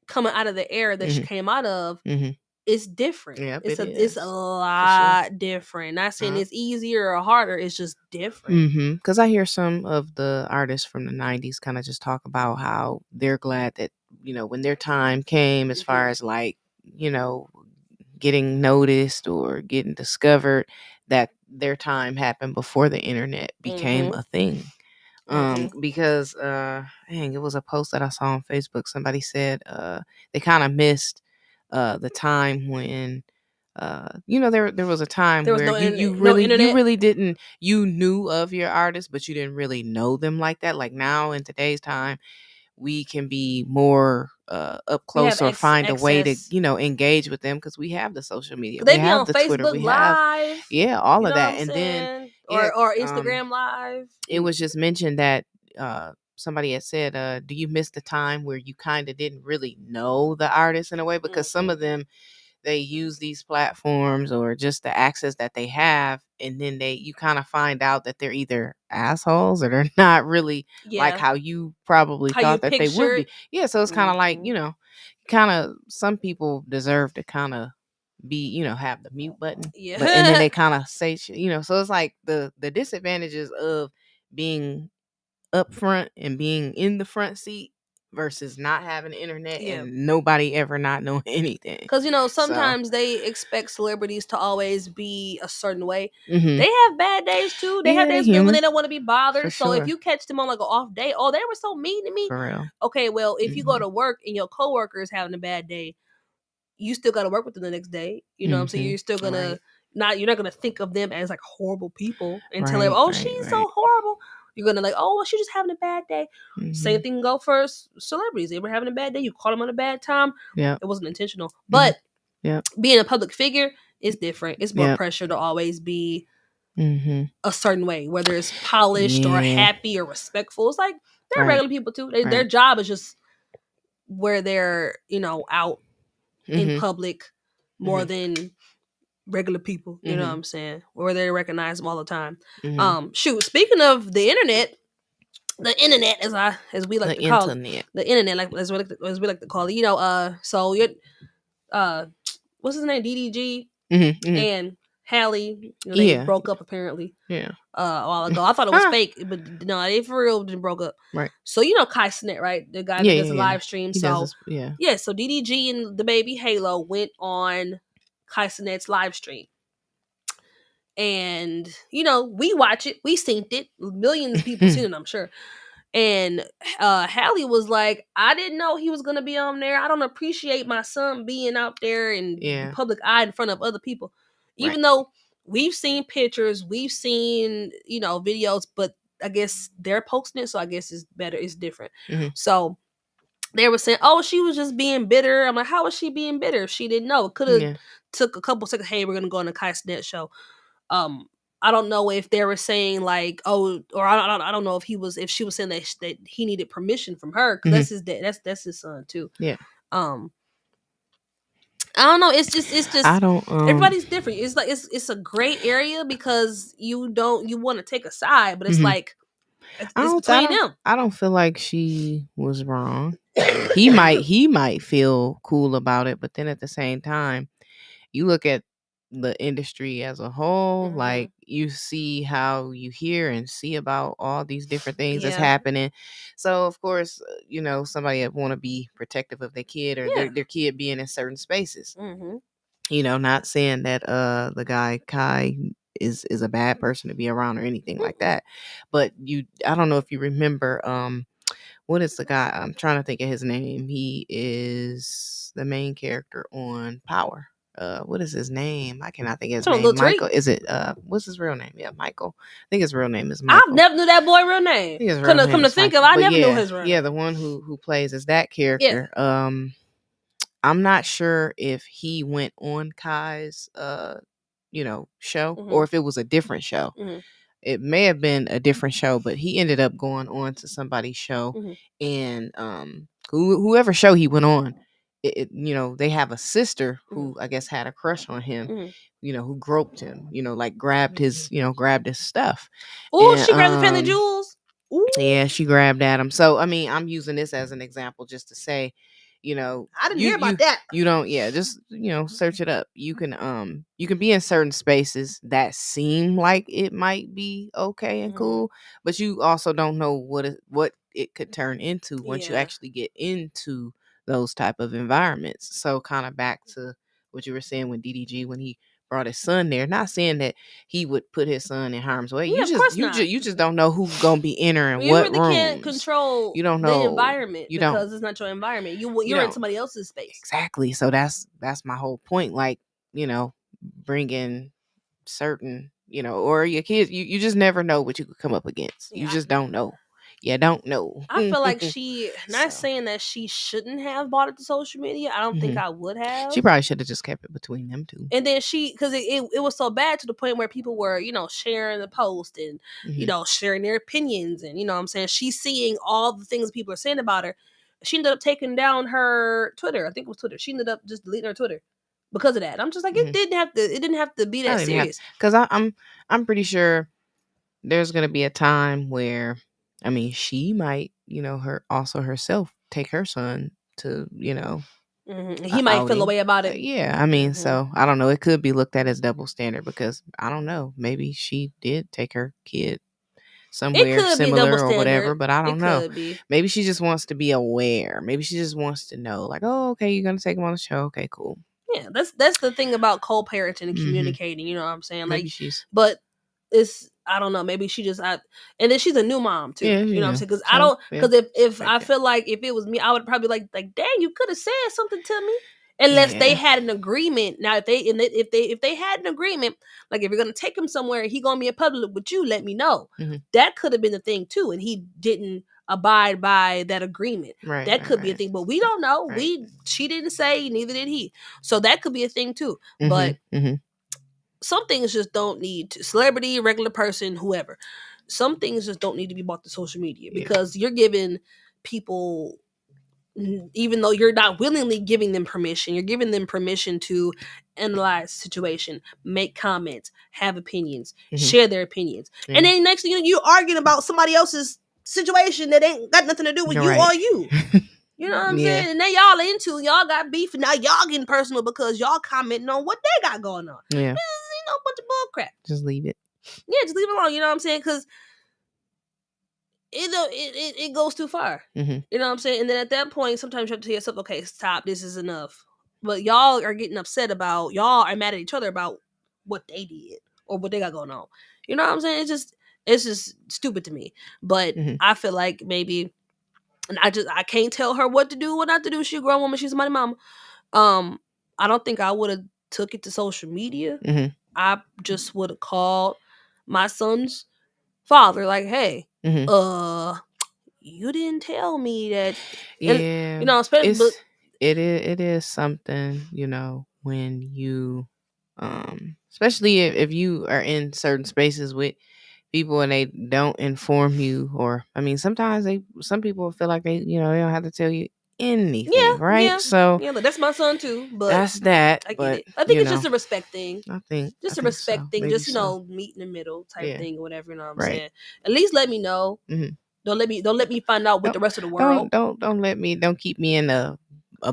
S2: coming out of the era that she came out of, it's different.
S1: Yeah,
S2: it's a lot different. Not saying it's easier or harder. It's just different.
S1: Because I hear some of the artists from the 90s kind of just talk about how they're glad that, when their time came as far as like, getting noticed or getting discovered, that their time happened before the internet became a thing. Because it was a post that I saw on Facebook. Somebody said they kind of missed the time when there was a time where you really didn't, you knew of your artist, but you didn't really know them like that. Like now in today's time, we can be more up close or find a way to engage with them because we have the social media.
S2: They
S1: we
S2: be
S1: have
S2: on
S1: the
S2: Facebook
S1: Twitter, we
S2: Live,
S1: have all of that, and then
S2: or Instagram Live.
S1: It was just mentioned that somebody had said, do you miss the time where you kind of didn't really know the artist in a way? Because some of them, they use these platforms or just the access that they have, and then you kind of find out that they're either assholes or they're not really like how you probably thought that they would be. Yeah, so it's kind of like, kind of some people deserve to kind of be, have the mute button.
S2: Yeah.
S1: But, and then they kind of say, so it's like the disadvantages of being up front and being in the front seat versus not having internet and nobody ever not knowing anything.
S2: Because, sometimes they expect celebrities to always be a certain way. They have bad days too. They have days when they don't want to be bothered. So if you catch them on like an off day, oh, they were so mean to me.
S1: For real.
S2: Okay, well, if you go to work and your coworker is having a bad day, you still got to work with them the next day. You know what I'm saying? You're still going to you're not going to think of them as like horrible people and tell them, oh, she's so horrible. You're going to like, oh, well, she's just having a bad day. Same thing go for celebrities. They were having a bad day. You caught them on a bad time. Yeah. It wasn't intentional. But being a public figure is different. It's more pressure to always be a certain way, whether it's polished or happy or respectful. It's like, they're regular people too. Their job is just where they're, out in public more than regular people. You know what I'm saying? Where they recognize them all the time. Speaking of the internet as we like to call it, the internet, like as we like to call it, so you're what's his name, DDG and Hallie, they broke up apparently a while ago. I thought it was fake, but no, they for real didn't broke up. Right. So Kai Cenat, right, the guy that does a live stream. So so DDG and the baby Halo went on Kai Cenat's live stream. And, we watch it. We synced it. Millions of people seen it, I'm sure. And Hallie was like, I didn't know he was going to be on there. I don't appreciate my son being out there in the public eye in front of other people. Even though we've seen pictures, we've seen, videos, but I guess they're posting it. So I guess it's better. It's different. So they were saying, oh, she was just being bitter. I'm like, how was she being bitter if she didn't know? Could have took a couple seconds. Hey, we're going to go on the Kai Cenat show. I don't know if they were saying like, oh, or I don't know if she was saying that he needed permission from her, because that's his dad. That's his son too. Yeah. I don't know. It's just. I don't. Everybody's different. It's like it's a great area because you want to take a side, but it's like it's between them.
S1: I don't feel like she was wrong. he might feel cool about it, but then at the same time, you look at the industry as a whole, like you see how you hear and see about all these different things that's happening. So of course, somebody that want to be protective of their kid or their kid being in certain spaces. Not saying that the guy Kai is a bad person to be around or anything like that, but I don't know if you remember what is the guy? I'm trying to think of his name. He is the main character on Power. What is his name? I cannot think of his name. Michael. Is it what's his real name? Yeah, Michael. I think his real name is Michael.
S2: I never knew that boy real name. Come to think of, I never knew his real name.
S1: Yeah, the one who plays as that character. Yeah. I'm not sure if he went on Kai's show or if it was a different show. It may have been a different show, but he ended up going on to somebody's show, and whoever show he went on, they have a sister who I guess had a crush on him, who groped him, like grabbed his stuff.
S2: Oh, she grabbed the family jewels.
S1: Ooh. Yeah, she grabbed at him. So I mean, I'm using this as an example just to say,
S2: I didn't hear about that.
S1: You don't, just search it up. You can be in certain spaces that seem like it might be okay and cool, but you also don't know what it could turn into once you actually get into those type of environments. So kind of back to what you were saying with DDG when he brought his son there. Not saying that he would put his son in harm's way.
S2: Yeah,
S1: you just don't know who's gonna be entering what rooms. You really can't
S2: control.
S1: You don't know
S2: the environment because it's not your environment. You're in somebody else's space.
S1: Exactly. So that's my whole point. Like bringing certain or your kids. You just never know what you could come up against. Yeah. You just don't know. You don't know.
S2: I feel like she, not saying that she shouldn't have bought it to social media. I don't think I would have.
S1: She probably should have just kept it between them two.
S2: And then because it was so bad to the point where people were, sharing the post and, sharing their opinions. And, what I'm saying, she's seeing all the things people are saying about her. She ended up taking down her Twitter. I think it was Twitter. She ended up just deleting her Twitter because of that. I'm just like, it didn't have to be that serious.
S1: Because I'm pretty sure there's gonna be a time where, I mean, she might, her also herself take her son to,
S2: he might feel a way about it.
S1: Yeah, I mean, so I don't know. It could be looked at as double standard because I don't know. Maybe she did take her kid somewhere similar or whatever, but I don't know. Maybe she just wants to be aware. Maybe she just wants to know, like, oh, okay, you're gonna take him on the show. Okay, cool.
S2: Yeah, that's the thing about co-parenting and communicating. You know what I'm saying?
S1: Maybe
S2: like, but it's, I don't know. Maybe she just, and then she's a new mom too.
S1: Yeah,
S2: you know what I'm saying? Because I don't, because if I feel like if it was me, I would probably like, dang, you could have said something to me. Unless they had an agreement. Now, if they had an agreement, like if you're gonna take him somewhere, he gonna be in public with you, let me know. That could have been the thing too, and he didn't abide by that agreement.
S1: Right,
S2: that could be a thing, but we don't know. Right. She didn't say, neither did he. So that could be a thing too. But some things just don't need to, celebrity, regular person, whoever. Some things just don't need to be brought to social media because you're giving people, even though you're not willingly giving them permission, you're giving them permission to analyze the situation, make comments, have opinions, share their opinions. And then next thing you're arguing about somebody else's situation that ain't got nothing to do with you or you. You know what I'm saying? And now y'all got beef, and now y'all getting personal because y'all commenting on what they got going on.
S1: Yeah.
S2: It's, a bunch of bull crap.
S1: Just leave it.
S2: Yeah, just leave it alone. You know what I'm saying? Because it goes too far. You know what I'm saying? And then at that point, sometimes you have to tell yourself, okay, stop, this is enough. But y'all are getting upset about, y'all are mad at each other about what they did or what they got going on. You know what I'm saying? It's just stupid to me. But I feel like maybe, and I can't tell her what to do, what not to do. She's a grown woman, she's somebody's mama. I don't think I would have took it to social media. I just would have called my son's father, like, hey, you didn't tell me that.
S1: Yeah,
S2: and, especially
S1: it is something, when you, especially if you are in certain spaces with people and they don't inform you, or I mean, sometimes some people feel like they don't have to tell you anything, right?
S2: Yeah,
S1: so
S2: but that's my son too. But
S1: that's that.
S2: I get it. I think it's just a respect thing.
S1: I think
S2: a respect thing.
S1: Maybe
S2: just meet in the middle type thing or whatever. You know what I'm saying? At least let me know. Don't let me find out with the rest of the world.
S1: Don't keep me in a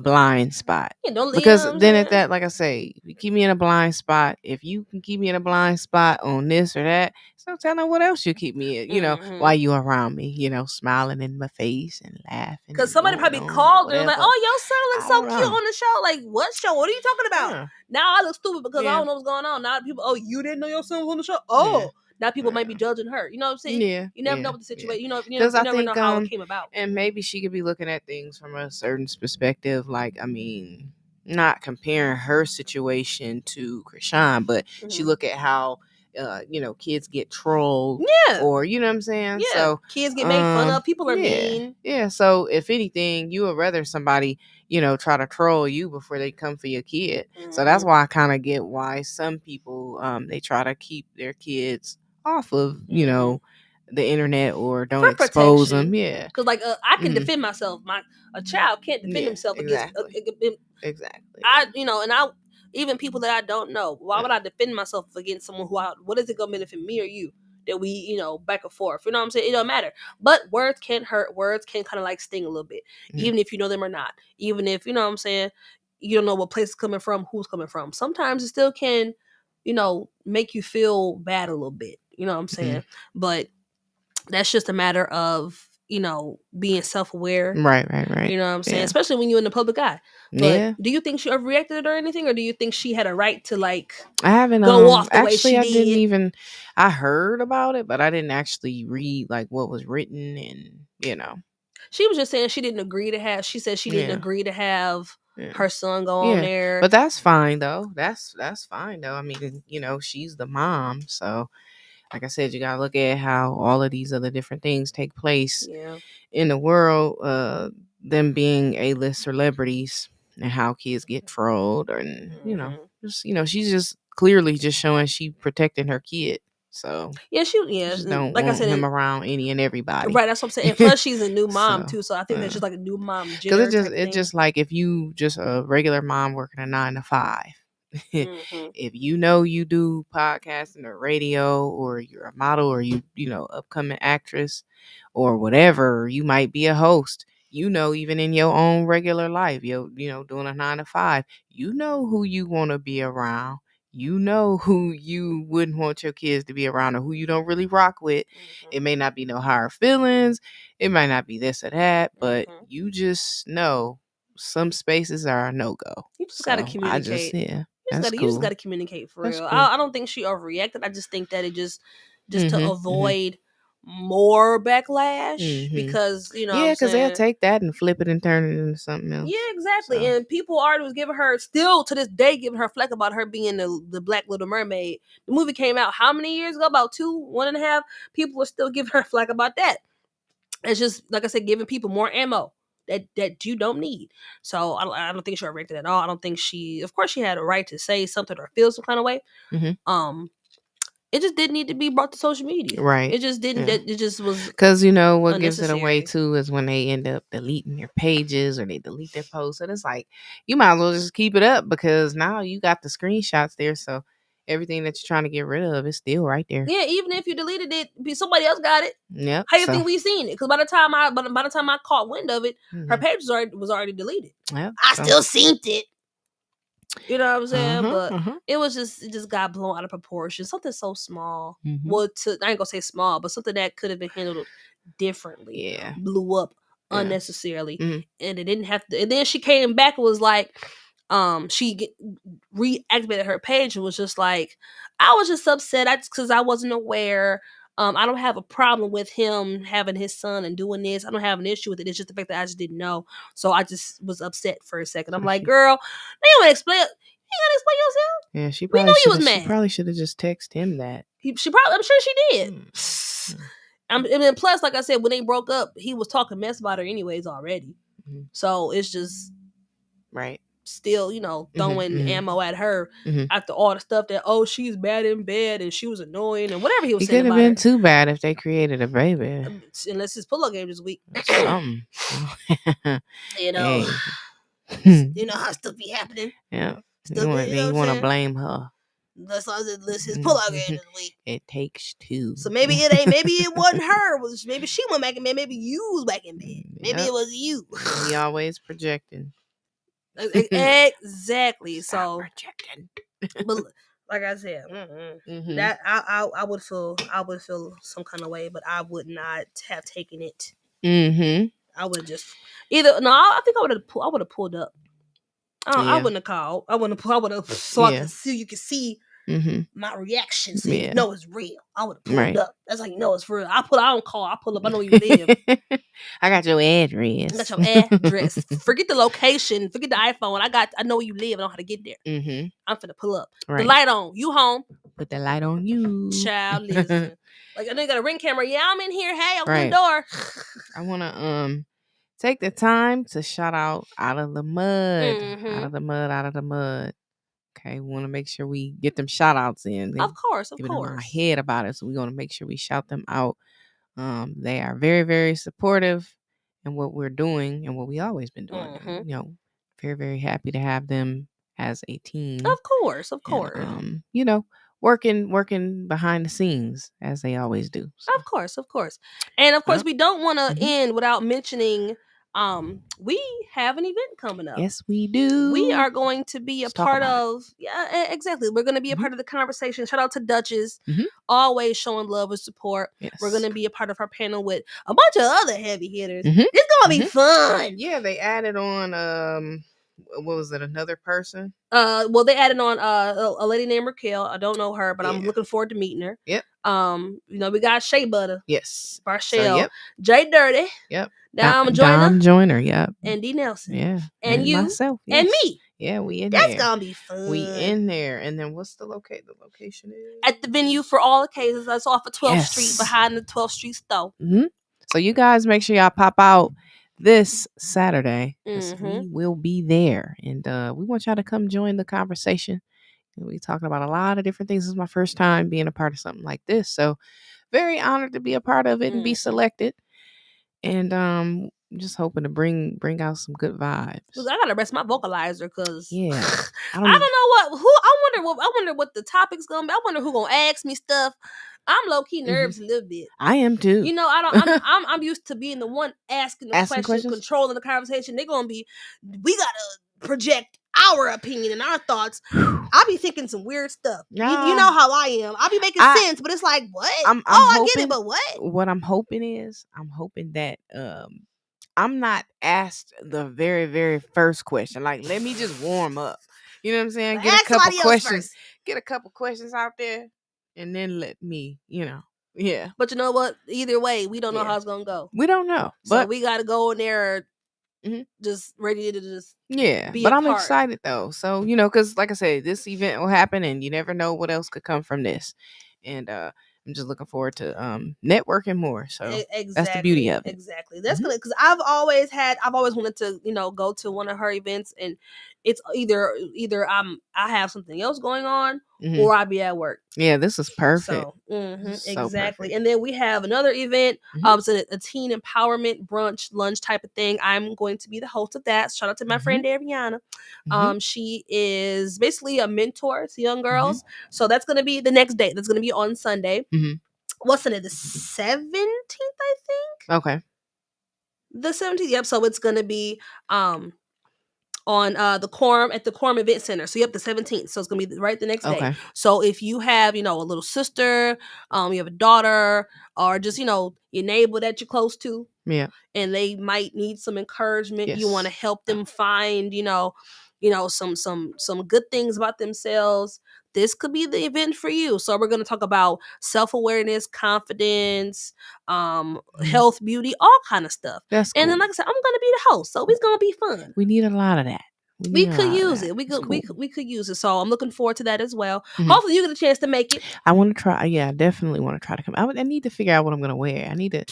S1: blind spot.
S2: Yeah,
S1: because then at that, like I say, you keep me in a blind spot. If you can keep me in a blind spot on this or that, so tell them what else you keep me in, while you around me, smiling in my face and laughing.
S2: Because somebody probably called her like, oh, your son looks so cute on the show. Like, what show? What are you talking about? Yeah. Now I look stupid because I don't know what's going on. Now people, oh, you didn't know your son was on the show? Oh. Yeah. Now people might be judging her. You know what I'm saying?
S1: Yeah.
S2: You never know what the situation. You never know how it came about.
S1: And maybe she could be looking at things from a certain perspective. Like, I mean, not comparing her situation to Krishan, but she look at how kids get trolled.
S2: Yeah.
S1: Or you know what I'm saying?
S2: Yeah.
S1: So
S2: kids get made fun of. People are mean.
S1: Yeah. So if anything, you would rather somebody try to troll you before they come for your kid. So that's why I kind of get why some people they try to keep their kids off of the internet or don't expose them. Yeah,
S2: because like I can defend myself. A child can't defend himself against
S1: exactly.
S2: I even people that I don't know. Why would I defend myself against someone what is it gonna benefit me or you that we back and forth? You know what I'm saying? It don't matter. But words can hurt. Words can kind of like sting a little bit, even if you know them or not. Even if you know what I'm saying, you don't know what place is coming from, who's coming from. Sometimes it still can, make you feel bad a little bit. You know what I'm saying? But that's just a matter of, being self-aware.
S1: Right.
S2: You know what I'm saying? Especially when you're in the public eye. But do you think she overreacted or anything? Or do you think she had a right to I
S1: haven't
S2: go off the way she
S1: I
S2: did?
S1: didn't even, I heard about it, but I didn't actually read like what was written and,
S2: She was just saying she didn't agree to have, she said she didn't agree to have her son go on there.
S1: But that's fine though. That's fine though. I mean, she's the mom, so like I said, you gotta look at how all of these other different things take place in the world. Them being A-list celebrities and how kids get trolled, and she's just clearly just showing she protecting her kid. So just don't like want him around any and everybody.
S2: Right, that's what I'm saying. And plus, she's a new mom too, so I think that's just like a new mom.
S1: Because it's just like if you just a regular mom working a 9 to 5. If you do podcasting or radio, or you're a model, or you upcoming actress or whatever, you might be a host. Even in your own regular life, doing a 9 to 5, who you want to be around. Who you wouldn't want your kids to be around, or who you don't really rock with. It may not be no hard feelings. It might not be this or that, but you just know some spaces are a no-go.
S2: You just got to communicate. You just got to communicate for real. Cool. I don't think she overreacted. I just think that it just to avoid more backlash, because
S1: because they'll take that and flip it and turn it into something else.
S2: Yeah, exactly. So. And people already was giving her, still to this day, giving her flack about her being the Black Little Mermaid. The movie came out how many years ago? About 1.5. People were still giving her flack about that. It's just, like I said, giving people more ammo that you don't need. So I don't think she overreacted at all. I don't think of course she had a right to say something or feel some kind of way. It just didn't need to be brought to social media.
S1: Right.
S2: It just didn't. It just was.
S1: Because what gives it away too is when they end up deleting their pages or they delete their posts. And it's like, you might as well just keep it up, because now you got the screenshots there. So everything that you're trying to get rid of is still right there.
S2: Yeah, even if you deleted it, somebody else got it.
S1: Yep.
S2: How you think we seen it? Because by the time I caught wind of it, her page was already deleted.
S1: Yep.
S2: I still seen it. You know what I'm saying? But it just got blown out of proportion. Something so small. Well, I ain't gonna say small, but something that could have been handled differently.
S1: Yeah.
S2: Blew up unnecessarily. And it didn't have to. And then she came back and was like, she reactivated her page and was just like, I was just upset because I wasn't aware. I don't have a problem with him having his son and doing this. I don't have an issue with it. It's just the fact that I just didn't know. So I just was upset for a second. I'm like, girl, you ain't gonna explain yourself.
S1: Yeah, she probably She probably should have just texted him that.
S2: I'm sure she did. And then plus, like I said, when they broke up, he was talking mess about her anyways already. So it's just
S1: right.
S2: Still, throwing ammo at her after all the stuff that, she's bad in bed and she was annoying and whatever he was saying.
S1: It could have been too bad if they created a baby.
S2: Unless his pull-up game this week.
S1: Something.
S2: You know how stuff be happening.
S1: Yeah. You want to blame her.
S2: Unless his pull-up game this week.
S1: It takes two.
S2: So maybe it wasn't her. Maybe she went back in bed. Maybe you was back in bed. Maybe it was you.
S1: He always projecting.
S2: Exactly. So, but like I said, that I would feel some kind of way, but I would not have taken it. I would just I think I would have pulled up. I wouldn't have called. I would have so I could see, you could see my reaction. So you know it's real. I would have pulled up. That's how you know it's real. I don't call. I pull up. I know where you live.
S1: I got your address.
S2: I got your address. Forget the location. Forget the iPhone. I know where you live. I know how to get there. I'm finna pull up. Right. The light on. You home?
S1: Put the light on you.
S2: Child, listen. Like I know you got a Ring camera. Yeah, I'm in here. Hey, open the door.
S1: I wanna take the time to shout out Out of the Mud. Out of the mud. Okay, we want to make sure we get them shout outs in.
S2: Of course.
S1: Giving them our head about it. So we're going to make sure we shout them out. They are very, very supportive in what we're doing and what we always been doing. Very, very happy to have them as a team.
S2: Of course.
S1: And, working behind the scenes as they always do. So.
S2: Of course. And of course, we don't want to end without mentioning we have an event coming up.
S1: Yes, we do.
S2: We are going to be a part of exactly. We're going to be a part of the conversation. Shout out to Duchess, always showing love and support. Yes. We're going to be a part of her panel with a bunch of other heavy hitters. It's going to be fun.
S1: Yeah, they added on what was it, another person?
S2: Well, they added on a lady named Raquel. I don't know her, but I'm looking forward to meeting her.
S1: Yep.
S2: We got Shea Butter.
S1: Yes.
S2: Barshell. Jay Dirty.
S1: Yep.
S2: Dom
S1: Joyner. Yep.
S2: And D Nelson.
S1: Yeah.
S2: And you.
S1: Myself. Yes.
S2: And me.
S1: Yeah, we in
S2: That's
S1: there.
S2: gonna be fun.
S1: We in there. And then what's the location? The location is
S2: at the venue for all occasions. That's off of 12th Street, behind the 12th Street store.
S1: So you guys make sure y'all pop out this Saturday, because we will be there, and we want y'all to come join the conversation. We're talking about a lot of different things. This is my first time being a part of something like this, so very honored to be a part of it and be selected. And just hoping to bring out some good vibes.
S2: I gotta rest my vocalizer because
S1: I
S2: don't know I wonder what the topic's gonna be. I wonder who gonna ask me stuff. I'm low key nervous a little bit.
S1: I am too.
S2: You know, I'm used to being the one asking the questions, controlling the conversation. They're gonna be, we gotta project our opinion and our thoughts. I'll be thinking some weird stuff. You know how I am. I'll be making sense, but it's like, what? I get it, but what?
S1: What I'm hoping that I'm not asked the very, very first question. Like, let me just warm up. You know what I'm saying? Get a couple questions out there, and then let me, Yeah.
S2: But you know what? Either way, we don't know how it's gonna go.
S1: We don't know.
S2: So we gotta go in there just ready to just be
S1: but I'm excited though. So, because like I said, this event will happen and you never know what else could come from this. And I'm just looking forward to networking more. So that's the beauty of it.
S2: Exactly. That's gonna, because I've always wanted to, go to one of her events, and it's either I have something else going on or I be at work.
S1: Yeah, this is perfect.
S2: So, exactly. Perfect. And then we have another event. It's a teen empowerment brunch lunch type of thing. I'm going to be the host of that. Shout out to my friend Ariana. She is basically a mentor to young girls. So that's going to be the next day. That's going to be on Sunday. What's in it? The 17th, I think.
S1: Okay.
S2: The 17th. Yep. So it's going to be on the Quorum at the Quorum Event Center. So the 17th. So it's gonna be right the next day. So if you have, a little sister, you have a daughter, or just, your neighbor that you're close to, and they might need some encouragement. You want to help them find, some good things about themselves. This could be the event for you. So we're going to talk about self-awareness, confidence, health, beauty, all kind of stuff.
S1: That's cool.
S2: And then, like I said, I'm going to be the host. So it's going to be fun.
S1: We need a lot of that.
S2: We could use it. We could use it. So I'm looking forward to that as well. Hopefully you get a chance to make it.
S1: I want to try. Yeah, I definitely want to try to come. I need to figure out what I'm going to wear. I need to.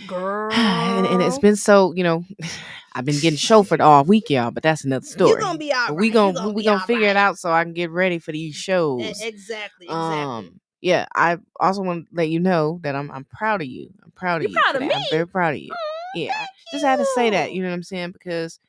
S2: Girl.
S1: And it's been so, I've been getting chauffeured all week, y'all, but that's another story.
S2: You're going to be all right.
S1: We're going to figure it out so I can get ready for these shows.
S2: Exactly.
S1: Yeah, I also want to let you know that I'm proud of you. I'm proud of you.
S2: Proud of me?
S1: I'm very proud of you. Yeah, I just had to say that, you know what I'm saying? Because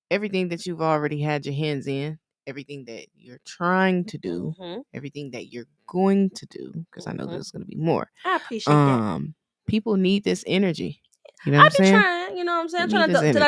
S1: everything that you've already had your hands in, everything that you're trying to do, everything that you're going to do, because I know there's going to be more.
S2: I appreciate that.
S1: People need this energy. You know what I'm saying?
S2: I've been trying, you know what I'm saying? I'm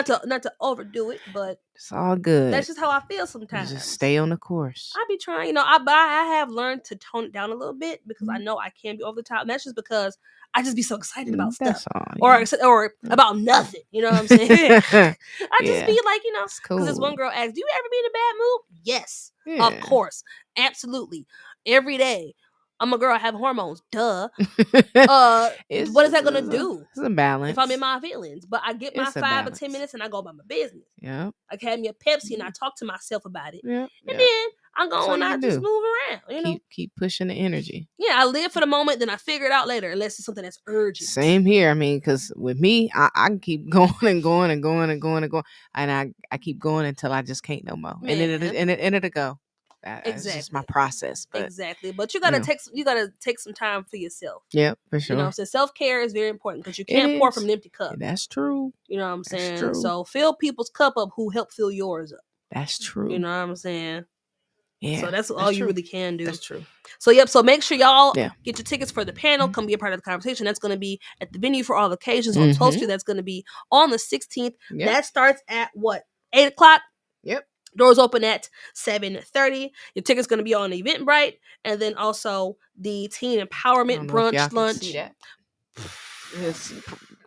S2: trying not to overdo it, but
S1: it's all good.
S2: That's just how I feel sometimes.
S1: Just stay on the course.
S2: I be trying, I have learned to tone it down a little bit because I know I can be over the top. And that's just because I just be so excited about stuff. Or about nothing. You know what I'm saying? I just be like, because this one girl asked, do you ever be in a bad mood? Yes. Yeah. Of course. Absolutely. Every day. I'm a girl, I have hormones. Duh. What is that gonna do?
S1: It's a balance.
S2: If I'm in my feelings. But I get my 5 or 10 minutes and I go about my business.
S1: Yeah.
S2: I had me a Pepsi and I talk to myself about it. Yeah. And then I go and I just move around.
S1: Keep pushing the energy.
S2: Yeah, I live for the moment, then I figure it out later, unless it's something that's urgent.
S1: Same here. I mean, because with me, I can keep going and going and going and going and going. And I keep going until I just can't no more. Man. And it'll go. That's just my process. But,
S2: exactly. But you gotta take some time for yourself.
S1: Yeah, for sure.
S2: So self-care is very important because you can't pour from an empty cup.
S1: That's true.
S2: You know what I'm saying? True. So fill people's cup up who help fill yours up.
S1: That's true.
S2: You know what I'm saying?
S1: Yeah.
S2: So that's all you really can do.
S1: That's true.
S2: So so make sure y'all get your tickets for the panel. Come be a part of the conversation. That's going to be at the venue for all occasions on 12th Street. That's going to be on the 16th. Yep. That starts at what? 8:00?
S1: Yep.
S2: Doors open at 7:30. Your ticket's going to be on Eventbrite, and then also the Teen Empowerment Brunch Lunch.
S1: It's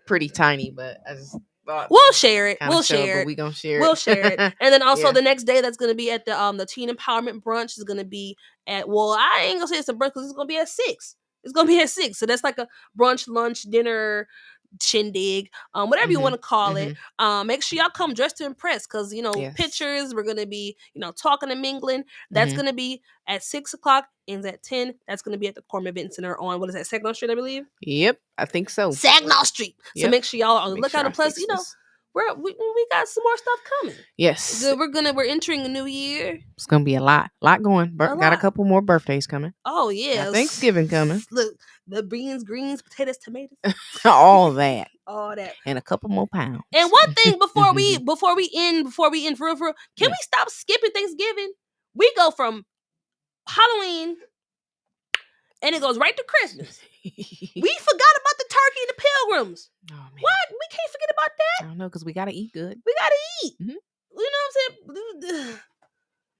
S1: pretty tiny, but I just thought
S2: we'll share it.
S1: We're gonna share it.
S2: We'll share it. And then also the next day, that's going to be at the Teen Empowerment Brunch is going to be at. Well, I ain't gonna say it's a brunch because it's going to be at 6. It's going to be at 6. So that's like a brunch, lunch, dinner shindig, whatever you want to call it. Make sure y'all come dressed to impress, because pictures, we're gonna be talking and mingling. That's gonna be at 6:00, ends at 10. That's gonna be at the Corm Event Center on, what is that, Saginaw Street, I believe?
S1: Yep, I think so.
S2: Saginaw Street. So make sure y'all are on the lookout. And plus, we got some more stuff coming.
S1: Yes.
S2: We're entering a new year. It's
S1: gonna be a lot going. Got a couple more birthdays coming.
S2: Oh yeah,
S1: got Thanksgiving coming.
S2: Look, the beans, greens, potatoes, tomatoes,
S1: all that,
S2: and
S1: a couple more pounds.
S2: And one thing before we end for real, can we stop skipping Thanksgiving? We go from Halloween and it goes right to Christmas. We forgot about the turkey and the pilgrims. Oh, man. What? We can't forget about that.
S1: I don't know, because we gotta eat good.
S2: We gotta eat. You know what I'm saying?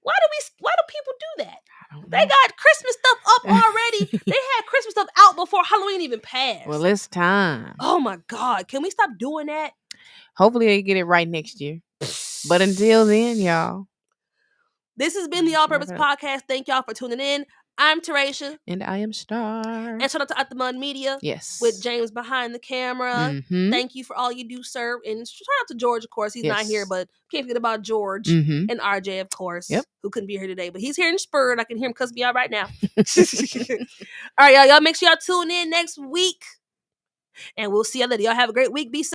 S2: Why do people do that? I don't know. They got Christmas stuff up already. They had Christmas stuff out before Halloween even passed.
S1: Well, it's time.
S2: Oh my God. Can we stop doing that?
S1: Hopefully they get it right next year. But until then, y'all.
S2: This has been the All Purpose Podcast. Thank y'all for tuning in. I'm Teresha.
S1: And I am Star.
S2: And shout out to OutOf MudINC Media.
S1: Yes.
S2: With James behind the camera. Thank you for all you do, sir. And shout out to George, of course. He's not here, but can't forget about George and RJ, of course, who couldn't be here today. But he's here in Spurred. I can hear him cuss me out right now. All right, y'all make sure y'all tune in next week. And we'll see y'all later. Y'all have a great week. Be safe.